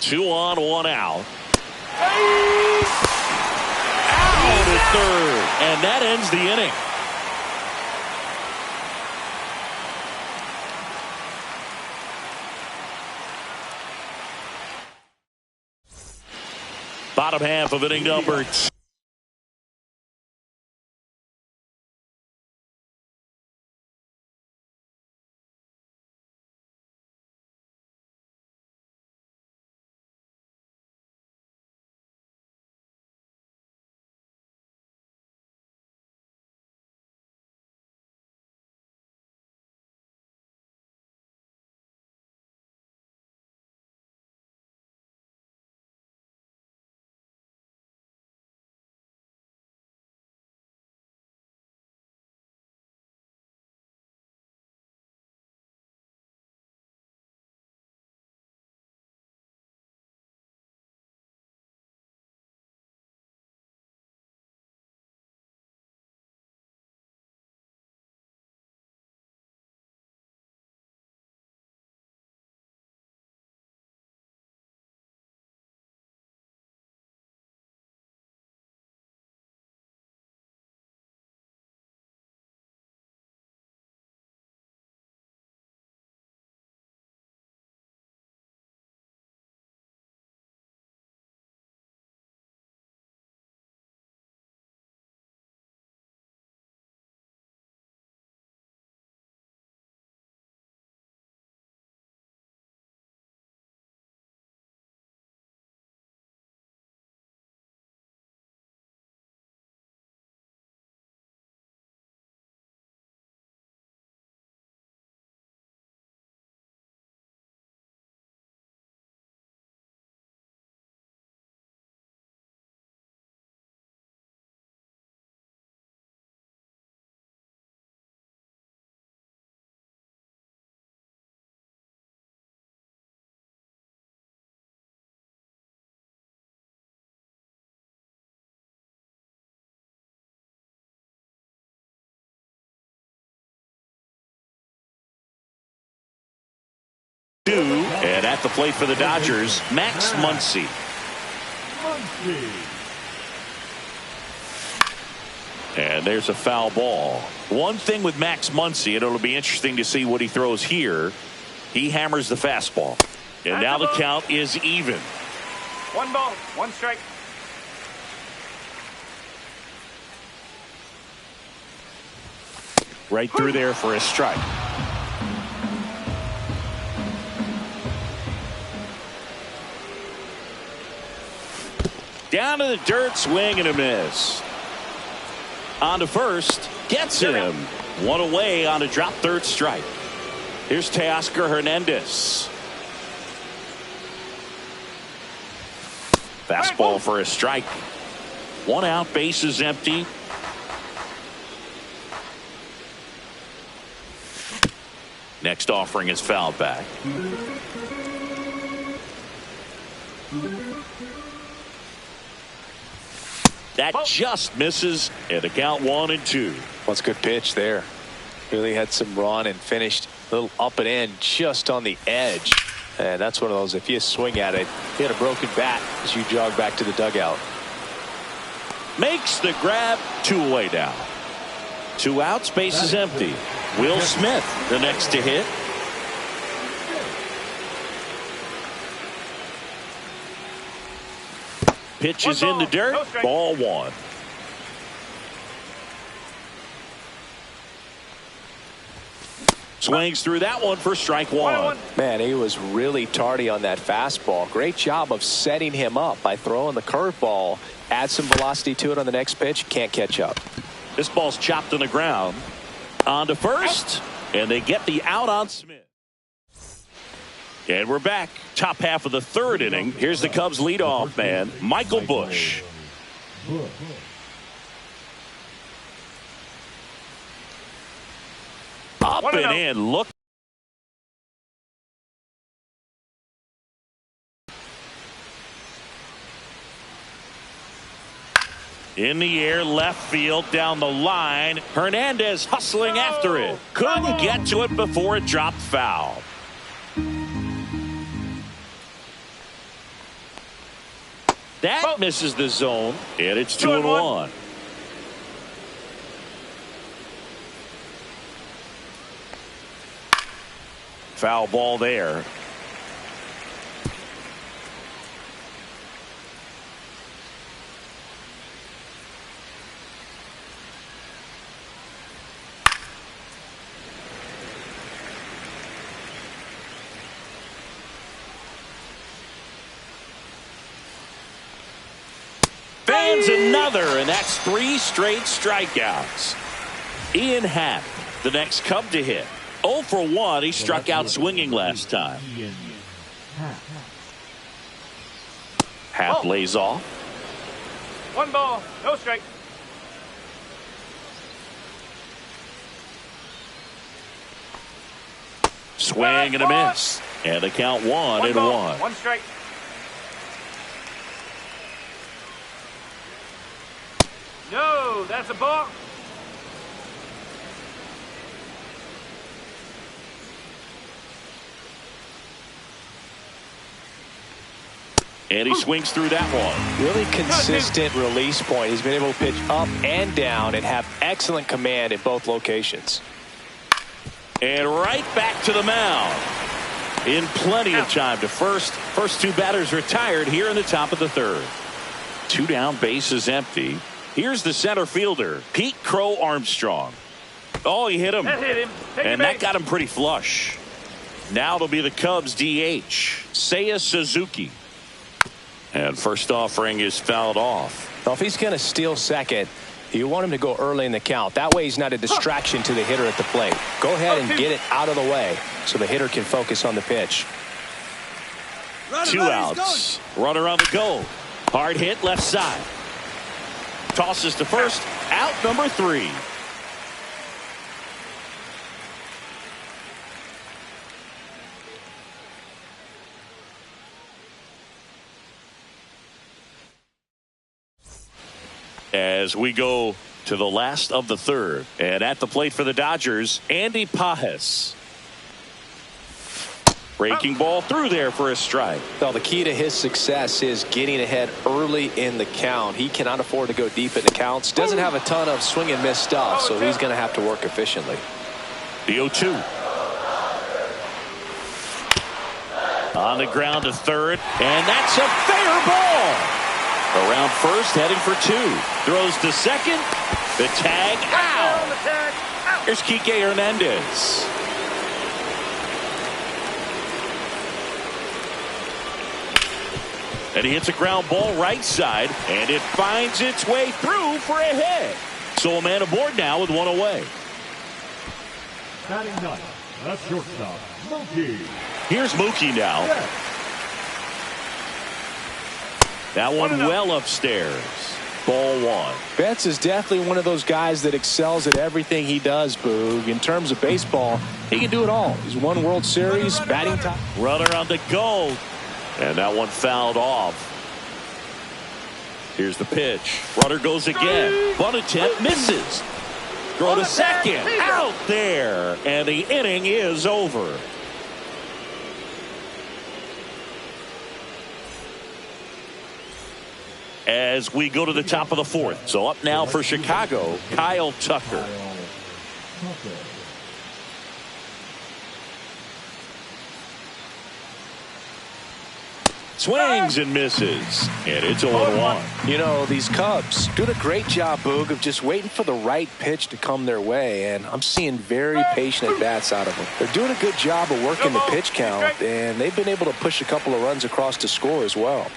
Two on, one out. Out at third. And that ends the inning. Bottom half of inning number 2. And at the plate for the Dodgers, Max Muncy. And there's a foul ball. One thing with Max Muncy, and it'll be interesting to see what he throws here. He hammers the fastball. And now the count is even. 1 ball, 1 strike. Right through there for a strike. Down to the dirt, swing and a miss. On to first, gets him. One away on a drop third strike. Here's Teoscar Hernandez. Fastball for a strike. 1 out, bases empty. Next offering is fouled back. That just misses, and the count 1-2. What's a good pitch there. Really had some run and finished a little up and in just on the edge. And that's one of those, if you swing at it, you had a broken bat as you jog back to the dugout. Makes the grab, 2 away now. 2 outs, bases empty. Will Smith, the next to hit. Pitch is in the dirt. Ball 1. Swings through that one for strike 1. Man, he was really tardy on that fastball. Great job of setting him up by throwing the curveball. Add some velocity to it on the next pitch. Can't catch up. This ball's chopped on the ground. On to first. And they get the out on Smith. And we're back. Top half of the 3rd inning. Here's the Cubs leadoff man, Michael Busch. Up and in. Look. In the air, left field, down the line. Hernandez hustling after it. Couldn't get to it before it dropped foul. That misses the zone, and it's 2-1. Foul ball there. Fans another, and that's 3 straight strikeouts. Ian Happ, the next Cub to hit. 0 for 1. He struck out swinging last time. Happ lays off. 1 ball, no strike. Swing and a miss. And the count 1-1. 1 strike. No, that's a ball. And he swings through that one. Really consistent release point. He's been able to pitch up and down and have excellent command in both locations. And right back to the mound. In plenty of time to first. First 2 batters retired here in the top of the 3rd. 2 down, bases empty. Here's the center fielder, Pete Crow Armstrong. Oh, he hit him. That hit him. And that got him pretty flush. Now it'll be the Cubs DH, Seiya Suzuki. And first offering is fouled off. Well, if he's going to steal second, you want him to go early in the count. That way he's not a distraction to the hitter at the plate. Go ahead and get it out of the way so the hitter can focus on the pitch. 2 outs. Runner on the go. Hard hit left side. Tosses to first. Out number 3. As we go to the last of the 3rd. And at the plate for the Dodgers, Andy Pages. Breaking ball through there for a strike. Well, the key to his success is getting ahead early in the count. He cannot afford to go deep in the counts. Doesn't have a ton of swing and miss stuff, so he's going to have to work efficiently. The 0-2. On the ground to third, and that's a fair ball. Around first, heading for two. Throws to second. The tag out. Here's Kike Hernandez. And he hits a ground ball right side, and it finds its way through for a hit. So a man aboard now with one away. Batting ninth, the shortstop, Mookie. Here's Mookie now. That one well upstairs. Ball one. Betts is definitely one of those guys that excels at everything he does, Boog. In terms of baseball, he can do it all. He's won World Series, batting top. Runner on the go. And that one fouled off. Here's the pitch. Runner goes again. Bunt attempt misses. Throw to second. Out there. And the inning is over. As we go to the top of the fourth. So up now for Chicago, Kyle Tucker. Swings and misses. And it's 0-1. You know, these Cubs doing a great job, Boog, of just waiting for the right pitch to come their way. And I'm seeing very patient at-bats out of them. They're doing a good job of working the pitch count, and they've been able to push a couple of runs across to score as well.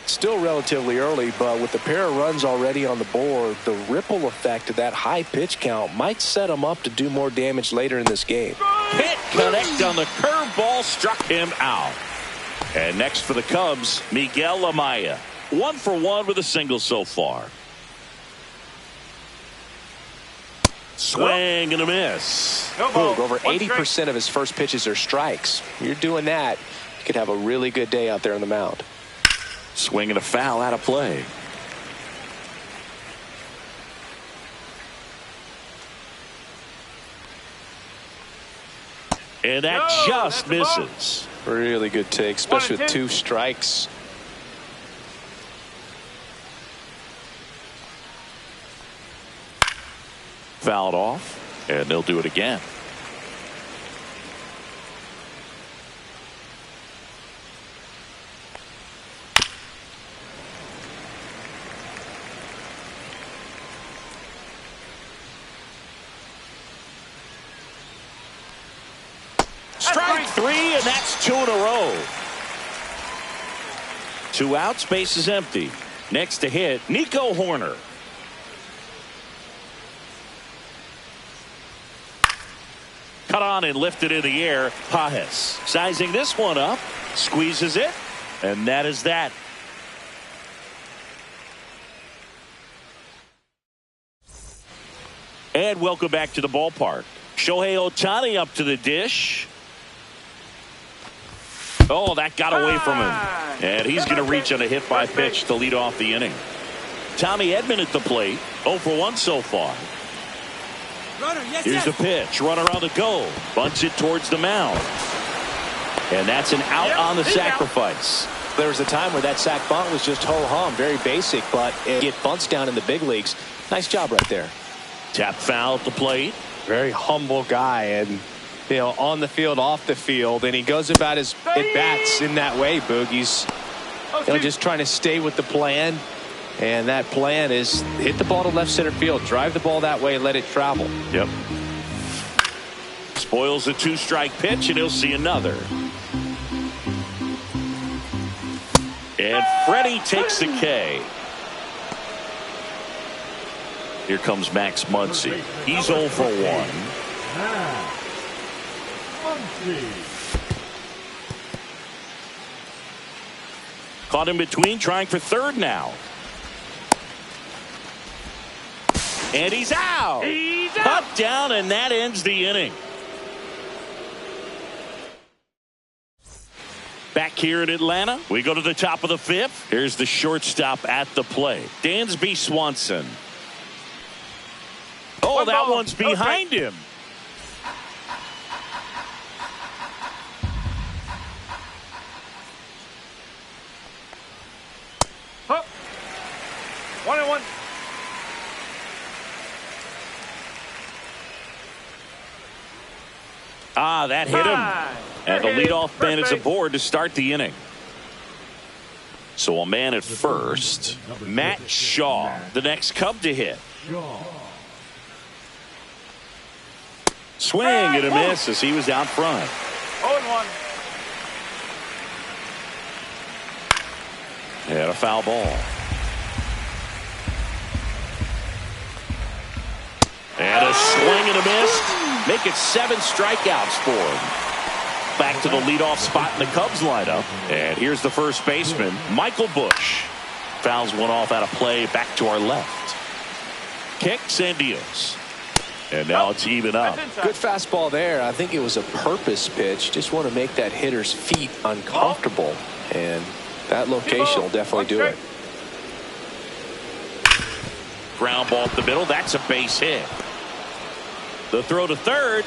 Still relatively early, but with the pair of runs already on the board, the ripple effect of that high pitch count might set them up to do more damage later in this game. Hit connect on the curveball, struck him out. And next for the Cubs, Miguel Amaya. 1 for 1 with a single so far. Swing and a miss. Boog, over 80% of his first pitches are strikes. You're doing that, you could have a really good day out there on the mound. Swing and a foul out of play. And that just misses. Really good take, especially with 2 strikes. Fouled off, and they'll do it again. Strike 3, and that's 2 in a row. 2 outs, base is empty. Next to hit, Nico Horner. Cut on and lifted in the air, Pajes. Sizing this one up, squeezes it, and that is that. And welcome back to the ballpark. Shohei Ohtani up to the dish. Oh, that got away from him. And he's going to reach on a hit by pitch to lead off the inning. Tommy Edman at the plate. 0 for 1 so far. Here's the pitch. Runner on the go. Bunts it towards the mound. And that's an out on the sacrifice. There was a time where that sac bunt was just ho-hum, very basic, but it get bunts down in the big leagues. Nice job right there. Tap foul at the plate. Very humble guy, and you know, on the field, off the field, and he goes about his at-bats in that way, Boogie's just trying to stay with the plan, and that plan is hit the ball to left center field, drive the ball that way, and let it travel. Yep. Spoils the 2-strike pitch, and he'll see another. And Freddie takes the K. Here comes Max Muncy. He's 0 for 1. Caught in between, trying for third now. And he's out. Cut down, and that ends the inning. Back here in Atlanta, we go to the top of the 5th. Here's the shortstop at the plate, Dansby Swanson. Oh, that one's behind him. That hit him. And the leadoff man is aboard to start the inning. So a man at first, Matt Shaw, the next Cub to hit. Swing and a miss as he was out front. 0-1. And a foul ball. And a swing and a miss. Make it 7 strikeouts for him. Back to the leadoff spot in the Cubs lineup. And here's the first baseman, Michael Busch. Fouls one off out of play back to our left. Kicks and deals. And now it's even up. Good fastball there. I think it was a purpose pitch. Just want to make that hitter's feet uncomfortable. And that location will definitely do it. Ground ball up the middle. That's a base hit. The throw to third.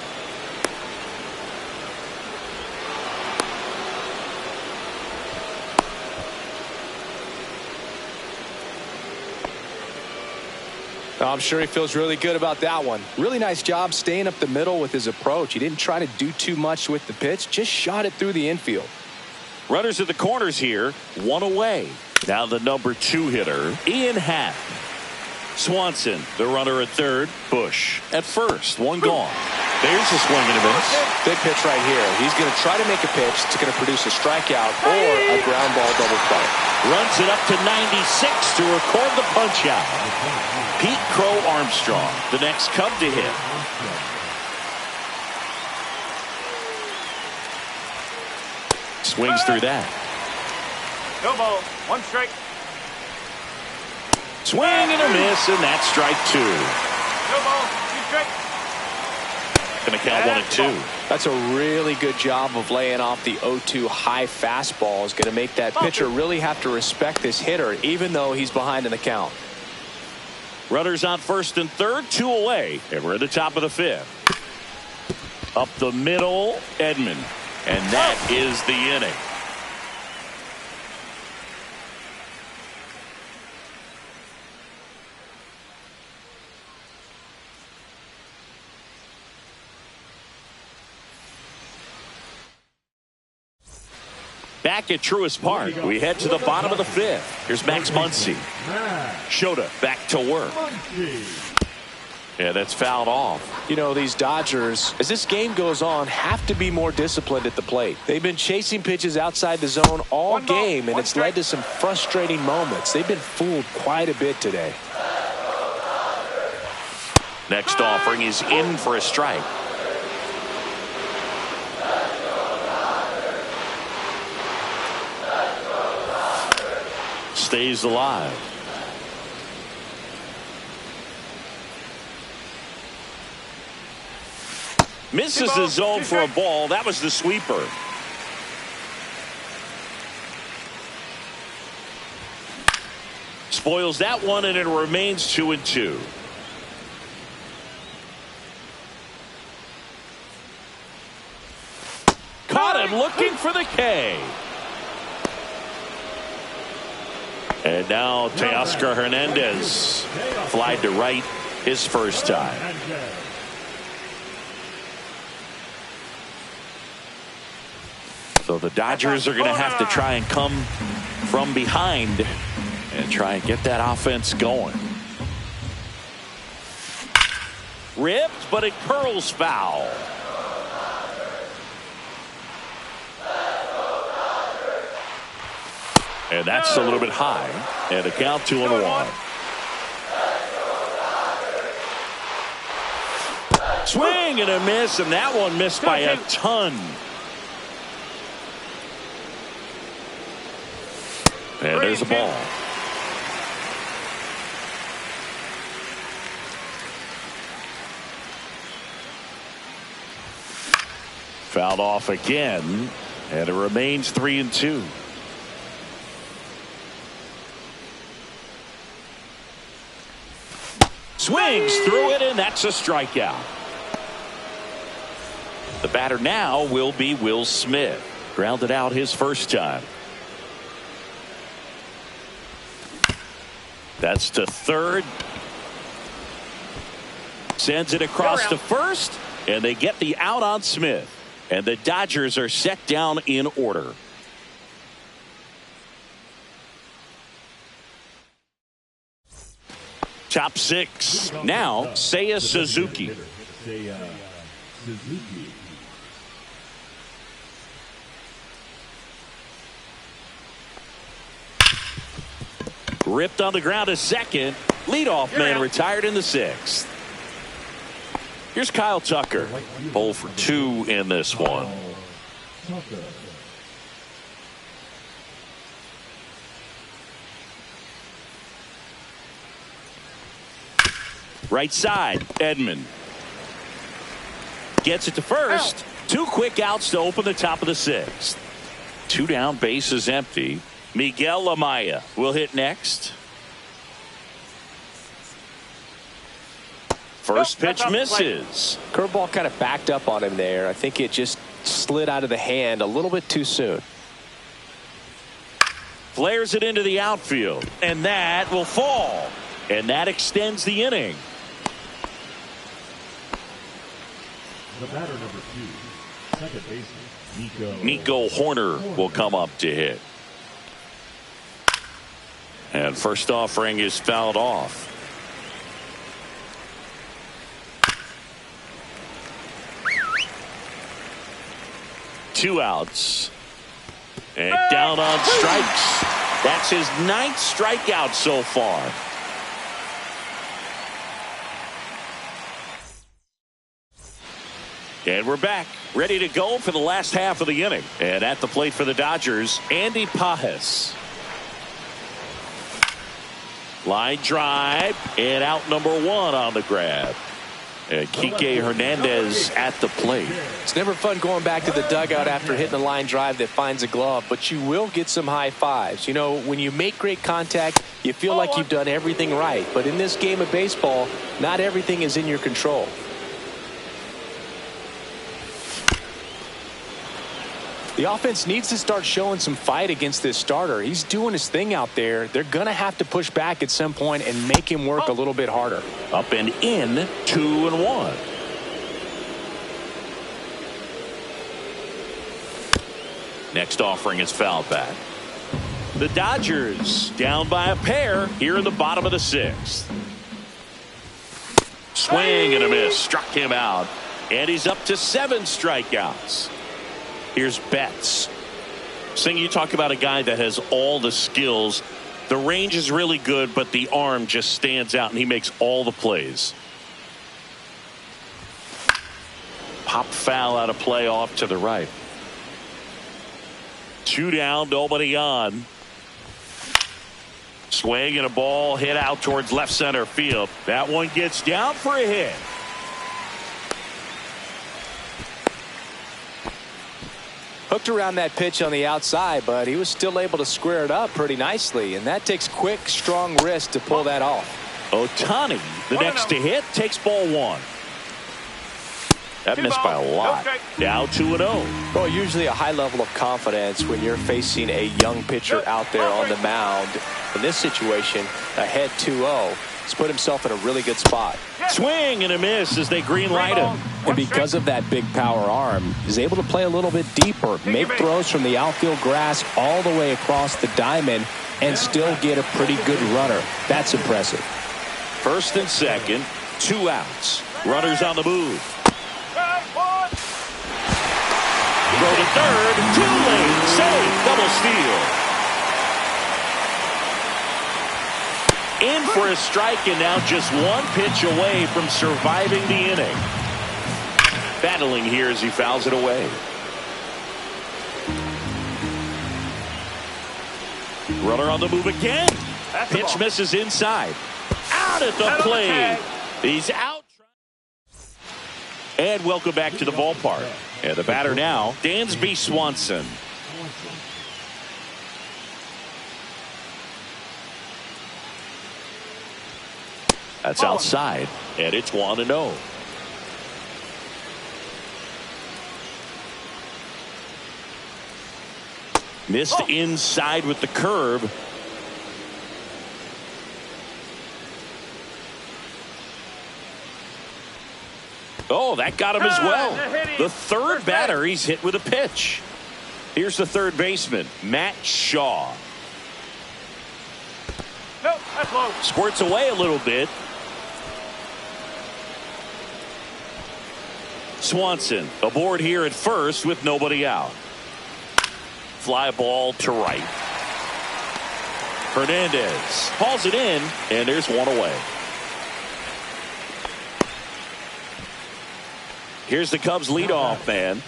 I'm sure he feels really good about that one. Really nice job staying up the middle with his approach. He didn't try to do too much with the pitch, just shot it through the infield. Runners at the corners here, 1 away. Now the number 2 hitter, Ian Happ. Swanson, the runner at third. Busch at first, 1 gone. There's a swing and a miss. Big pitch right here. He's going to try to make a pitch that's going to produce a strikeout or a ground ball double play. Runs it up to 96 to record the punch out. Pete Crow Armstrong, the next Cub to hit. Swings through that. No ball. 1 strike. Swing and a miss, and that's strike 2. No ball. 2 strikes. Going to count 1 and 2. That's a really good job of laying off the 0-2 high fastball. Is going to make that pitcher really have to respect this hitter, even though he's behind in the count. Runners on first and third, 2 away, and we're at the top of the 5th. Up the middle, Edman, and that is the inning. Back at Truist Park, we head to the bottom of the 5th. Here's Max Muncy. Shota back to work. Yeah, that's fouled off. You know, these Dodgers, as this game goes on, have to be more disciplined at the plate. They've been chasing pitches outside the zone all game, and it's led to some frustrating moments. They've been fooled quite a bit today. Next offering is in for a strike. Stays alive. Misses the zone for a ball. That was the sweeper. Spoils that one, and it remains 2-2. Caught him looking for the K. And now Teoscar Hernandez flied to right his first time. So the Dodgers are going to have to try and come from behind and try and get that offense going. Ripped, but it curls foul. And that's a little bit high. And a count 2-1. Swing and a miss, and that one missed by a ton. And there's a ball. Fouled off again, and it remains 3-2. Swings through it, and that's a strikeout. The batter now will be Will Smith. Grounded out his first time. That's to third. Sends it across to first, and they get the out on Smith. And the Dodgers are set down in order. Top six. Now, Seiya Suzuki. Ripped on the ground a second. Leadoff man retired in the sixth. Here's Kyle Tucker. 0 for 2 in this one. Right side, Edman. Gets it to first. 2 quick outs to open the top of the sixth. 2 down, bases empty. Miguel Amaya will hit next. First pitch misses. Curveball kind of backed up on him there. I think it just slid out of the hand a little bit too soon. Flares it into the outfield, and that will fall. And that extends the inning. The batter number 2, second baseman, Nico Horner will come up to hit. And first offering is fouled off. Two outs. And down on strikes. That's his 9th strikeout so far. And we're back, ready to go for the last half of the inning. And at the plate for the Dodgers, Andy Pajes. Line drive, and out number 1 on the grab. And Kike Hernandez at the plate. It's never fun going back to the dugout after hitting a line drive that finds a glove, but you will get some high fives. You know, when you make great contact, you feel like you've done everything right. But in this game of baseball, not everything is in your control. The offense needs to start showing some fight against this starter. He's doing his thing out there. They're going to have to push back at some point and make him work a little bit harder. Up and in, 2-1. Next offering is fouled back. The Dodgers down by a pair here in the bottom of the 6th. Swing and a miss. Struck him out. And he's up to 7 strikeouts. Here's Betts. Sing, you talk about a guy that has all the skills. The range is really good, but the arm just stands out, and he makes all the plays. Pop foul out of play off to the right. 2 down, nobody on. Swing and a ball hit out towards left center field. That one gets down for a hit. Hooked around that pitch on the outside, but he was still able to square it up pretty nicely, and that takes quick, strong wrist to pull that off. Ohtani, the next to hit, takes ball 1. That missed by a lot. Now 2-0. Well, usually a high level of confidence when you're facing a young pitcher out there on the mound. In this situation, ahead 2-0. He's put himself in a really good spot. Swing and a miss as they green light him. And because of that big power arm, he's able to play a little bit deeper, make throws from the outfield grass all the way across the diamond, and still get a pretty good runner. That's impressive. First and second, 2 outs. Runners on the move. Throw to third, too late. Save, double steal. In for a strike, and now just 1 pitch away from surviving the inning. Battling here as he fouls it away. Runner on the move again. Pitch misses inside. Out at the plate. He's out. And welcome back to the ballpark. And the batter now, Dansby Swanson. That's outside, and it's 1-0. Missed inside with the curve. Oh, that got him as well. they're hitting. The third First batter base. he's hit with a pitch. Here's the third baseman, Matt Shaw. Nope, that's low. Squirts away a little bit. Swanson aboard here at first with nobody out. Fly ball to right. Hernandez hauls it in, and there's one away. Here's the Cubs leadoff man.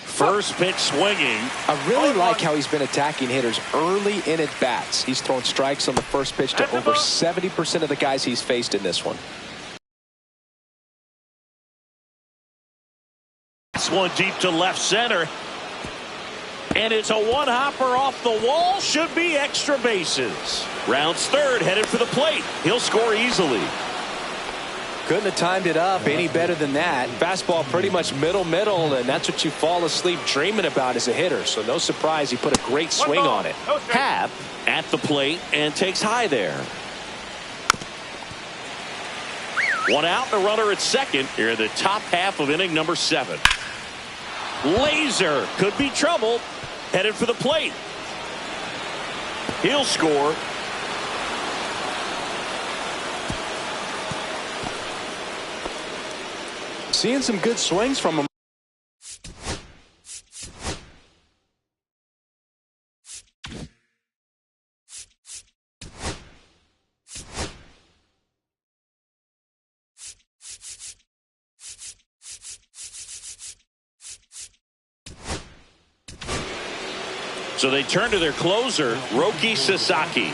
First pitch swinging. I really like how he's been attacking hitters early in at bats. He's thrown strikes on the first pitch to over 70% of the guys he's faced in this one. This one deep to left center. And it's a one-hopper off the wall. Should be extra bases. Rounds third, headed for the plate. He'll score easily. Couldn't have timed it up any better than that. Fastball pretty much middle, and that's what you fall asleep dreaming about as a hitter. So no surprise he put a great swing on it. No strike. Happ at the plate and takes high there. One out and a runner at second here in the top half of inning number 7. Laser could be trouble. Headed for the plate. He'll score. Seeing some good swings from him. So they turn to their closer, Roki Sasaki.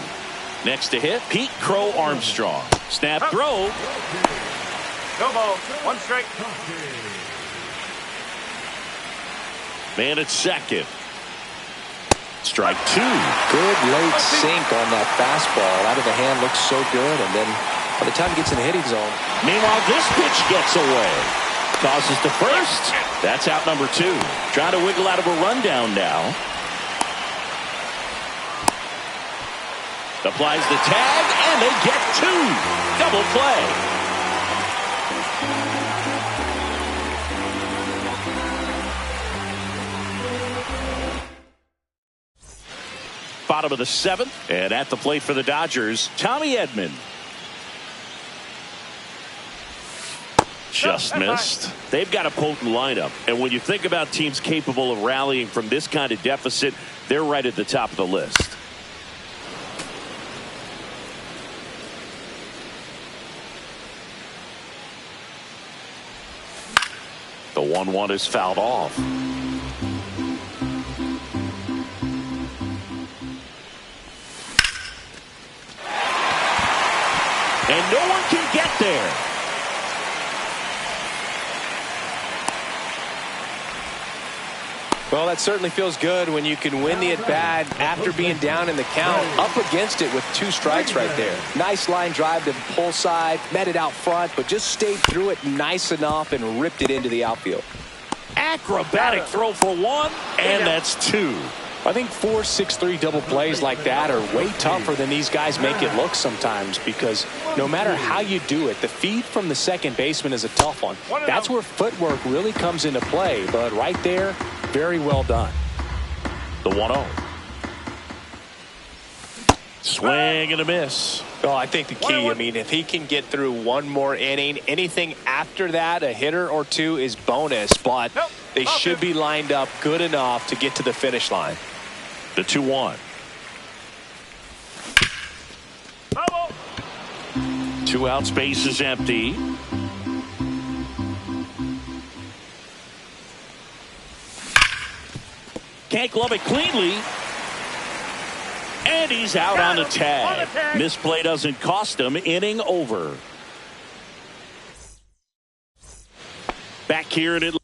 Next to hit, Pete Crow Armstrong. Snap throw. No ball. One strike. Man at second. Strike 2. Good late sink on that fastball. Out of the hand, looks so good. And then by the time he gets in the hitting zone. Meanwhile, this pitch gets away. Tosses to first. That's out number 2. Trying to wiggle out of a rundown now. Applies the tag, and they get 2. Double play. Bottom of the 7th, and at the plate for the Dodgers, Tommy Edman. Just missed. They've got a potent lineup, and when you think about teams capable of rallying from this kind of deficit, they're right at the top of the list. The 1-1 is fouled off. And no one can get there. Well, that certainly feels good when you can win the at-bat after being down in the count, up against it with 2 strikes right there. Nice line drive to the pull side, met it out front, but just stayed through it nice enough and ripped it into the outfield. Acrobatic throw for 1, and that's 2. I think 4-6-3 double plays like that are way tougher than these guys make it look sometimes, because no matter how you do it, the feed from the second baseman is a tough one. That's where footwork really comes into play, but right there, very well done. The 1-0. Swing and a miss. Well, I think the key, I mean, if he can get through one more inning, anything after that, a hitter or 2 is bonus, but they should be lined up good enough to get to the finish line. The 2-1. 2 outs, base is empty. Can't glove it cleanly. And he's out on the tag. Misplay doesn't cost him. Inning over. Back here in Atlanta.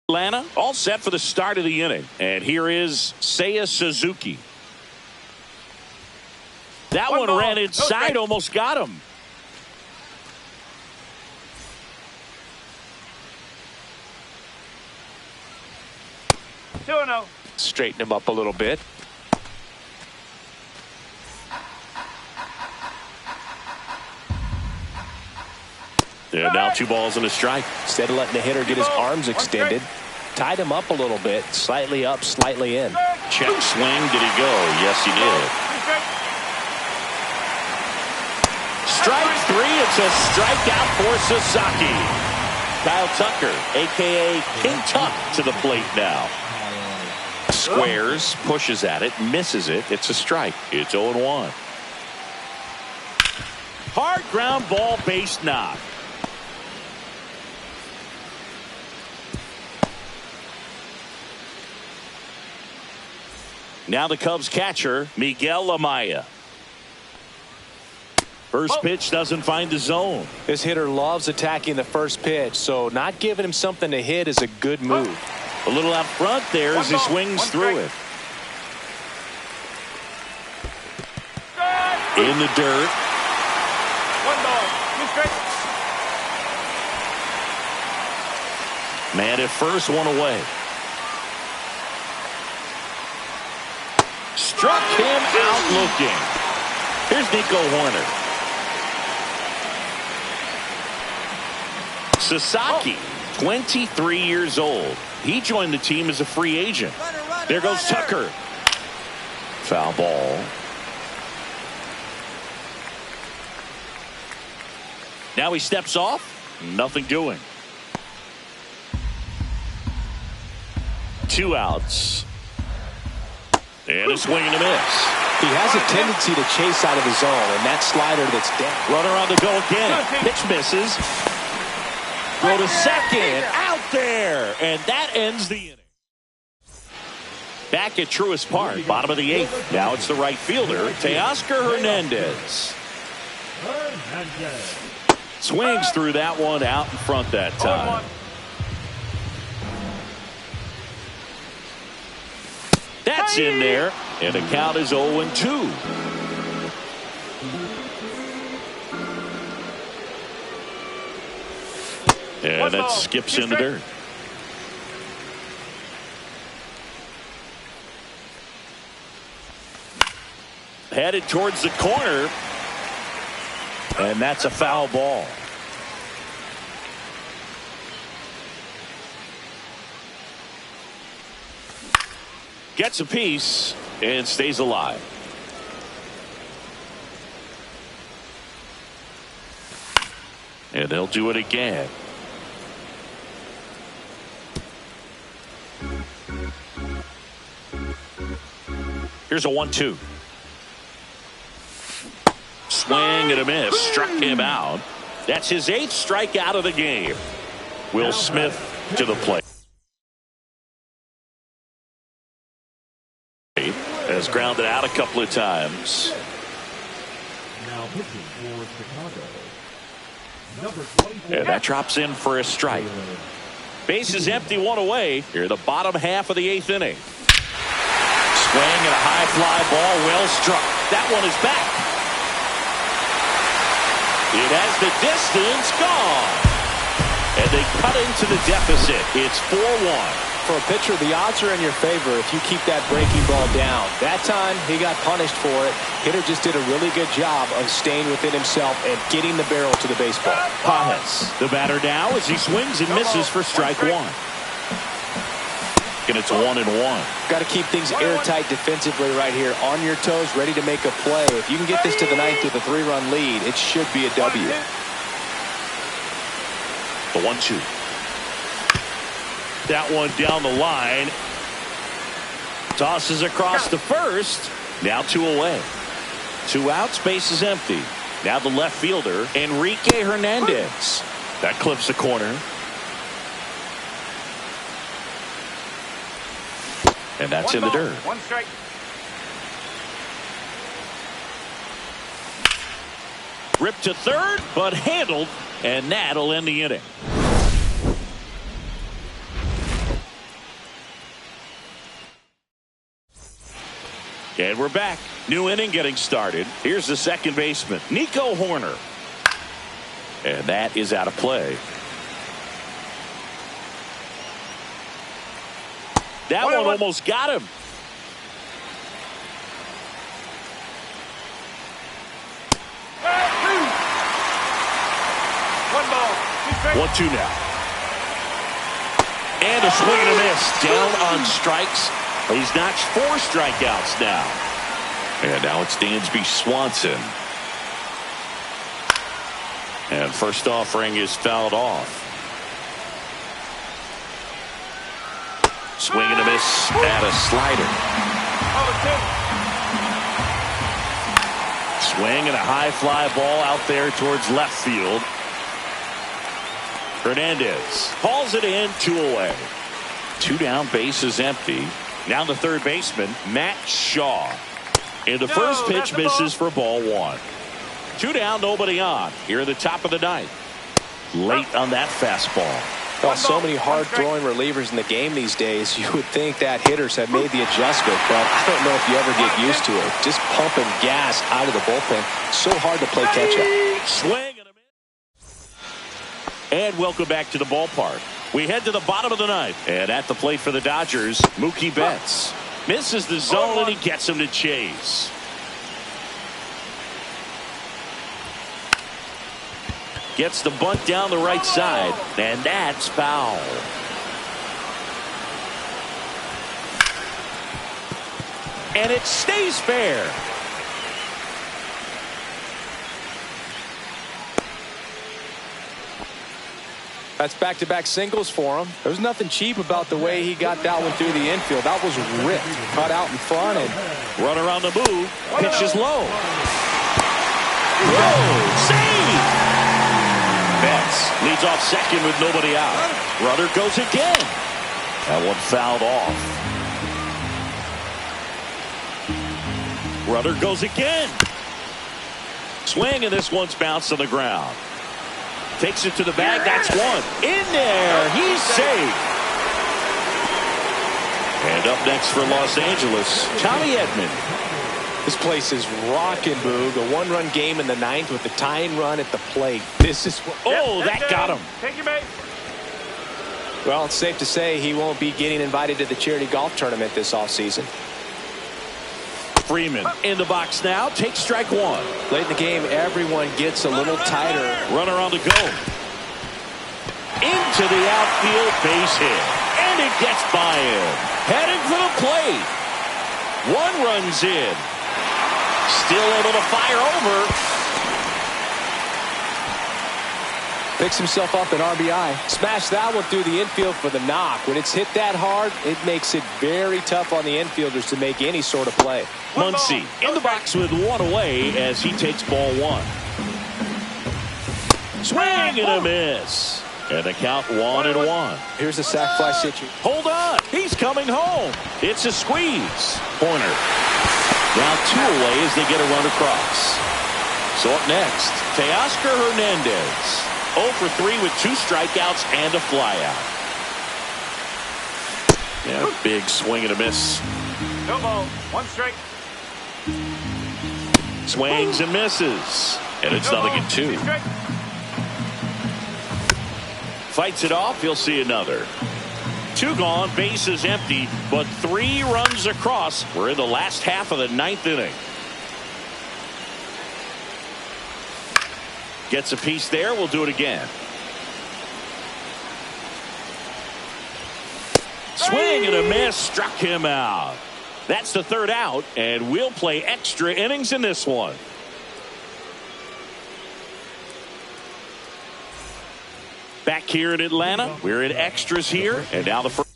Atlanta all set for the start of the inning. And here is Seiya Suzuki. That one ran inside, almost got him. Straighten him up a little bit. And now 2 balls and a strike. Instead of letting the hitter get his arms extended, tied him up a little bit, slightly up, slightly in. Check swing. Did he go? Yes, he did. Strike 3. It's a strikeout for Sasaki. Kyle Tucker, a.k.a. King Tuck, to the plate now. Squares, pushes at it, misses it. It's a strike. It's 0-1. Hard ground ball, base knock. Now the Cubs catcher, Miguel Amaya. First pitch doesn't find the zone. This hitter loves attacking the first pitch, so not giving him something to hit is a good move. A little out front there as he swings through it. In the dirt. 1 ball, 2 strikes. Man at first, 1 away. Struck him out looking. Here's Nico Horner. Sasaki, 23 years old. He joined the team as a free agent. There goes Tucker. Foul ball. Now he steps off. Nothing doing. 2 outs. And a swing and a miss. He has a tendency to chase out of the zone, and that slider that's down. Runner on the go again. Pitch misses. Go to second. Out there. And that ends the inning. Back at Truist Park, bottom of the 8th. Now it's the right fielder, Teoscar Hernandez. Swings through that one, out in front that time. That's in there, and the count is 0-2. And that skips in the dirt. Headed towards the corner, and that's a foul ball. Gets a piece and stays alive. And they'll do it again. Here's a 1-2. Swing and a miss. Struck him out. That's his 8th strikeout of the game. Will Smith to the plate. Has grounded out a couple of times. Now pitching for Chicago, number 24. And that drops in for a strike. Base is empty, 1 away. Here, the bottom half of the 8th inning. Swing and a high fly ball, well struck. That one is back. It has the distance, gone. And they cut into the deficit. It's 4-1. For a pitcher, the odds are in your favor if you keep that breaking ball down. That time, he got punished for it. Hitter just did a really good job of staying within himself and getting the barrel to the baseball. Pajas, the batter now, as he swings and misses for strike 1. And it's 1-1. Got to keep things airtight defensively right here. On your toes, ready to make a play. If you can get this to the 9th with a 3-run lead, it should be a W. The 1-2. That one down the line. Tosses across the first. Now 2 away. 2 outs, base is empty. Now the left fielder, Enrique Hernandez. That clips the corner. And that's in the dirt. 1 strike. Ripped to third, but handled, and that'll end the inning. And we're back. New inning getting started. Here's the second baseman, Nico Horner. And that is out of play. That one almost got him. One ball. 1-2 now. And a swing and a miss. Down on strikes. He's notched 4 strikeouts now. And now it's Dansby Swanson. And first offering is fouled off. Swing and a miss at a slider. Swing and a high fly ball out there towards left field. Hernandez calls it in, 2 away. 2 down, base is empty. Now the third baseman, Matt Shaw. And the first pitch misses for ball 1. 2 down, nobody on. Here in the top of the ninth. Late on that fastball. Well, so many hard-throwing relievers in the game these days, you would think that hitters have made the adjustment, but I don't know if you ever get used to it. Just pumping gas out of the bullpen. So hard to play catch-up. Swing and a miss. And welcome back to the ballpark. We head to the bottom of the ninth. And at the plate for the Dodgers, Mookie Betts. Misses the zone and he gets him to chase. Gets the bunt down the right side, and that's foul. And it stays fair. That's back-to-back singles for him. There's nothing cheap about the way he got that one through the infield. That was ripped, cut out in front, and runner on the move, pitches low. Whoa, save! Betts leads off second with nobody out. Runner goes again. That one fouled off. Runner goes again. Swing, and this one's bounced on the ground. Takes it to the bag. That's one. In there. He's safe. And up next for Los Angeles, Tommy Edman. This place is rocking, Boog. A 1-run game in the ninth with the tying run at the plate. This is what... Oh, that got him. Take your base. Well, it's safe to say he won't be getting invited to the charity golf tournament this offseason. Freeman in the box now. Takes strike 1. Late in the game, everyone gets a little tighter. Runner on the go. Into the outfield, base hit. And it gets by him. Heading for the plate. 1 runs in. Still able to fire over. Picks himself up an RBI. Smashed that one through the infield for the knock. When it's hit that hard, it makes it very tough on the infielders to make any sort of play. Muncy in the box with 1 away as he takes ball 1. Swing and a miss. And the count 1-1. Here's the sac fly situation. Hold on. He's coming home. It's a squeeze. Pointer. Now 2 away as they get a run across. So up next, Teoscar Hernandez. 0 for 3 with 2 strikeouts and a flyout. Yeah, big swing and a miss. No ball. 1 strike. Swings and misses. And it's nothing at 2. Fights it off. He'll see another. 2 gone, base is empty, but 3 runs across. We're in the last half of the 9th inning. Gets a piece there. We'll do it again. Swing and a miss. Struck him out. That's the 3rd out, and we'll play extra innings in this one. Back here in Atlanta, we're in extras here, and now the first.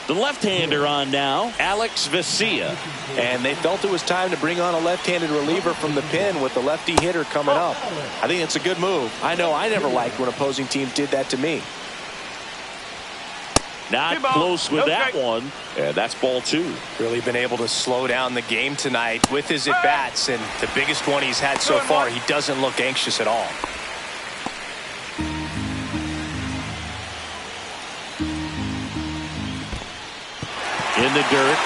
The left-hander on now, Alex Vesia. And they felt it was time to bring on a left-handed reliever from the pen with the lefty hitter coming up. I think it's a good move. I know I never liked when opposing teams did that to me. Not close with that one. And that's ball 2. Really been able to slow down the game tonight with his at-bats, and the biggest one he's had so far, he doesn't look anxious at all. In the dirt.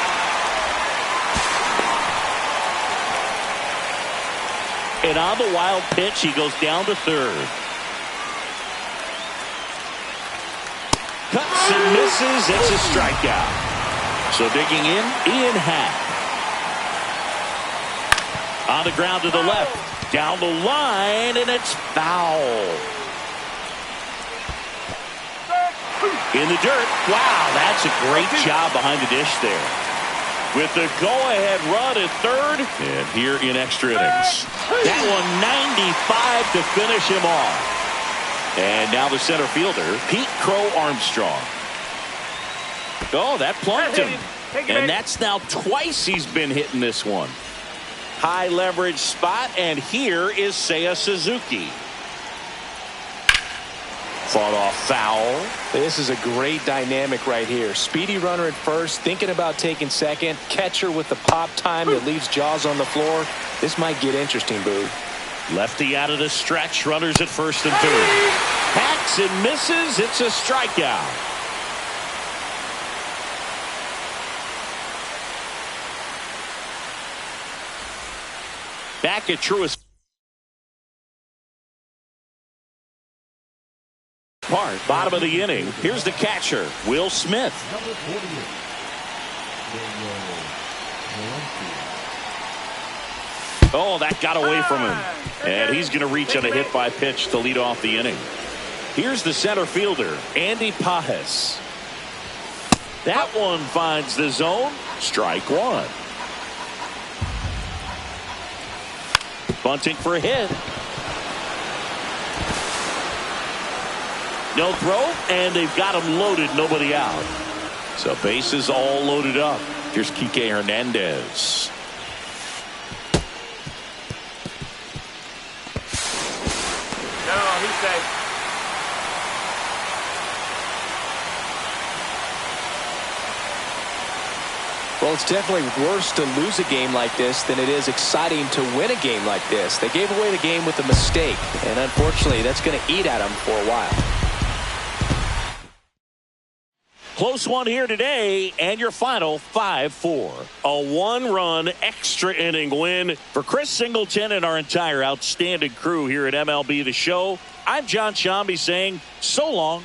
And on the wild pitch, he goes down to third. Cuts and misses. It's a strikeout. So digging in, Ian Happ. On the ground to the left. Down the line, and it's foul. In the dirt. Wow, that's a great job behind the dish there. With the go-ahead run at third, and here in extra innings. That one 95 to finish him off. And now the center fielder, Pete Crow Armstrong. Oh, that plunked him. And that's now twice he's been hitting this one. High leverage spot, and here is Seiya Suzuki. Fought off foul. This is a great dynamic right here. Speedy runner at first, thinking about taking second. Catcher with the pop time that leaves Jaws on the floor. This might get interesting, Boo. Lefty out of the stretch. Runners at first and third. Hacks and misses. It's a strikeout. Back at Truist Park, bottom of the inning. Here's the catcher, Will Smith. Number 48. Oh, that got away from him. And he's going to reach on a hit by pitch to lead off the inning. Here's the center fielder, Andy Pajes. That one finds the zone. Strike one. Bunting for a hit. No throw, and they've got him loaded, nobody out. So bases all loaded up. Here's Kike Hernandez. No, he's safe. Well, it's definitely worse to lose a game like this than it is exciting to win a game like this. They gave away the game with a mistake, and unfortunately, that's going to eat at them for a while. Close one here today, and your final 5-4. A one-run extra inning win for Chris Singleton and our entire outstanding crew here at MLB The Show. I'm John Shambi saying so long.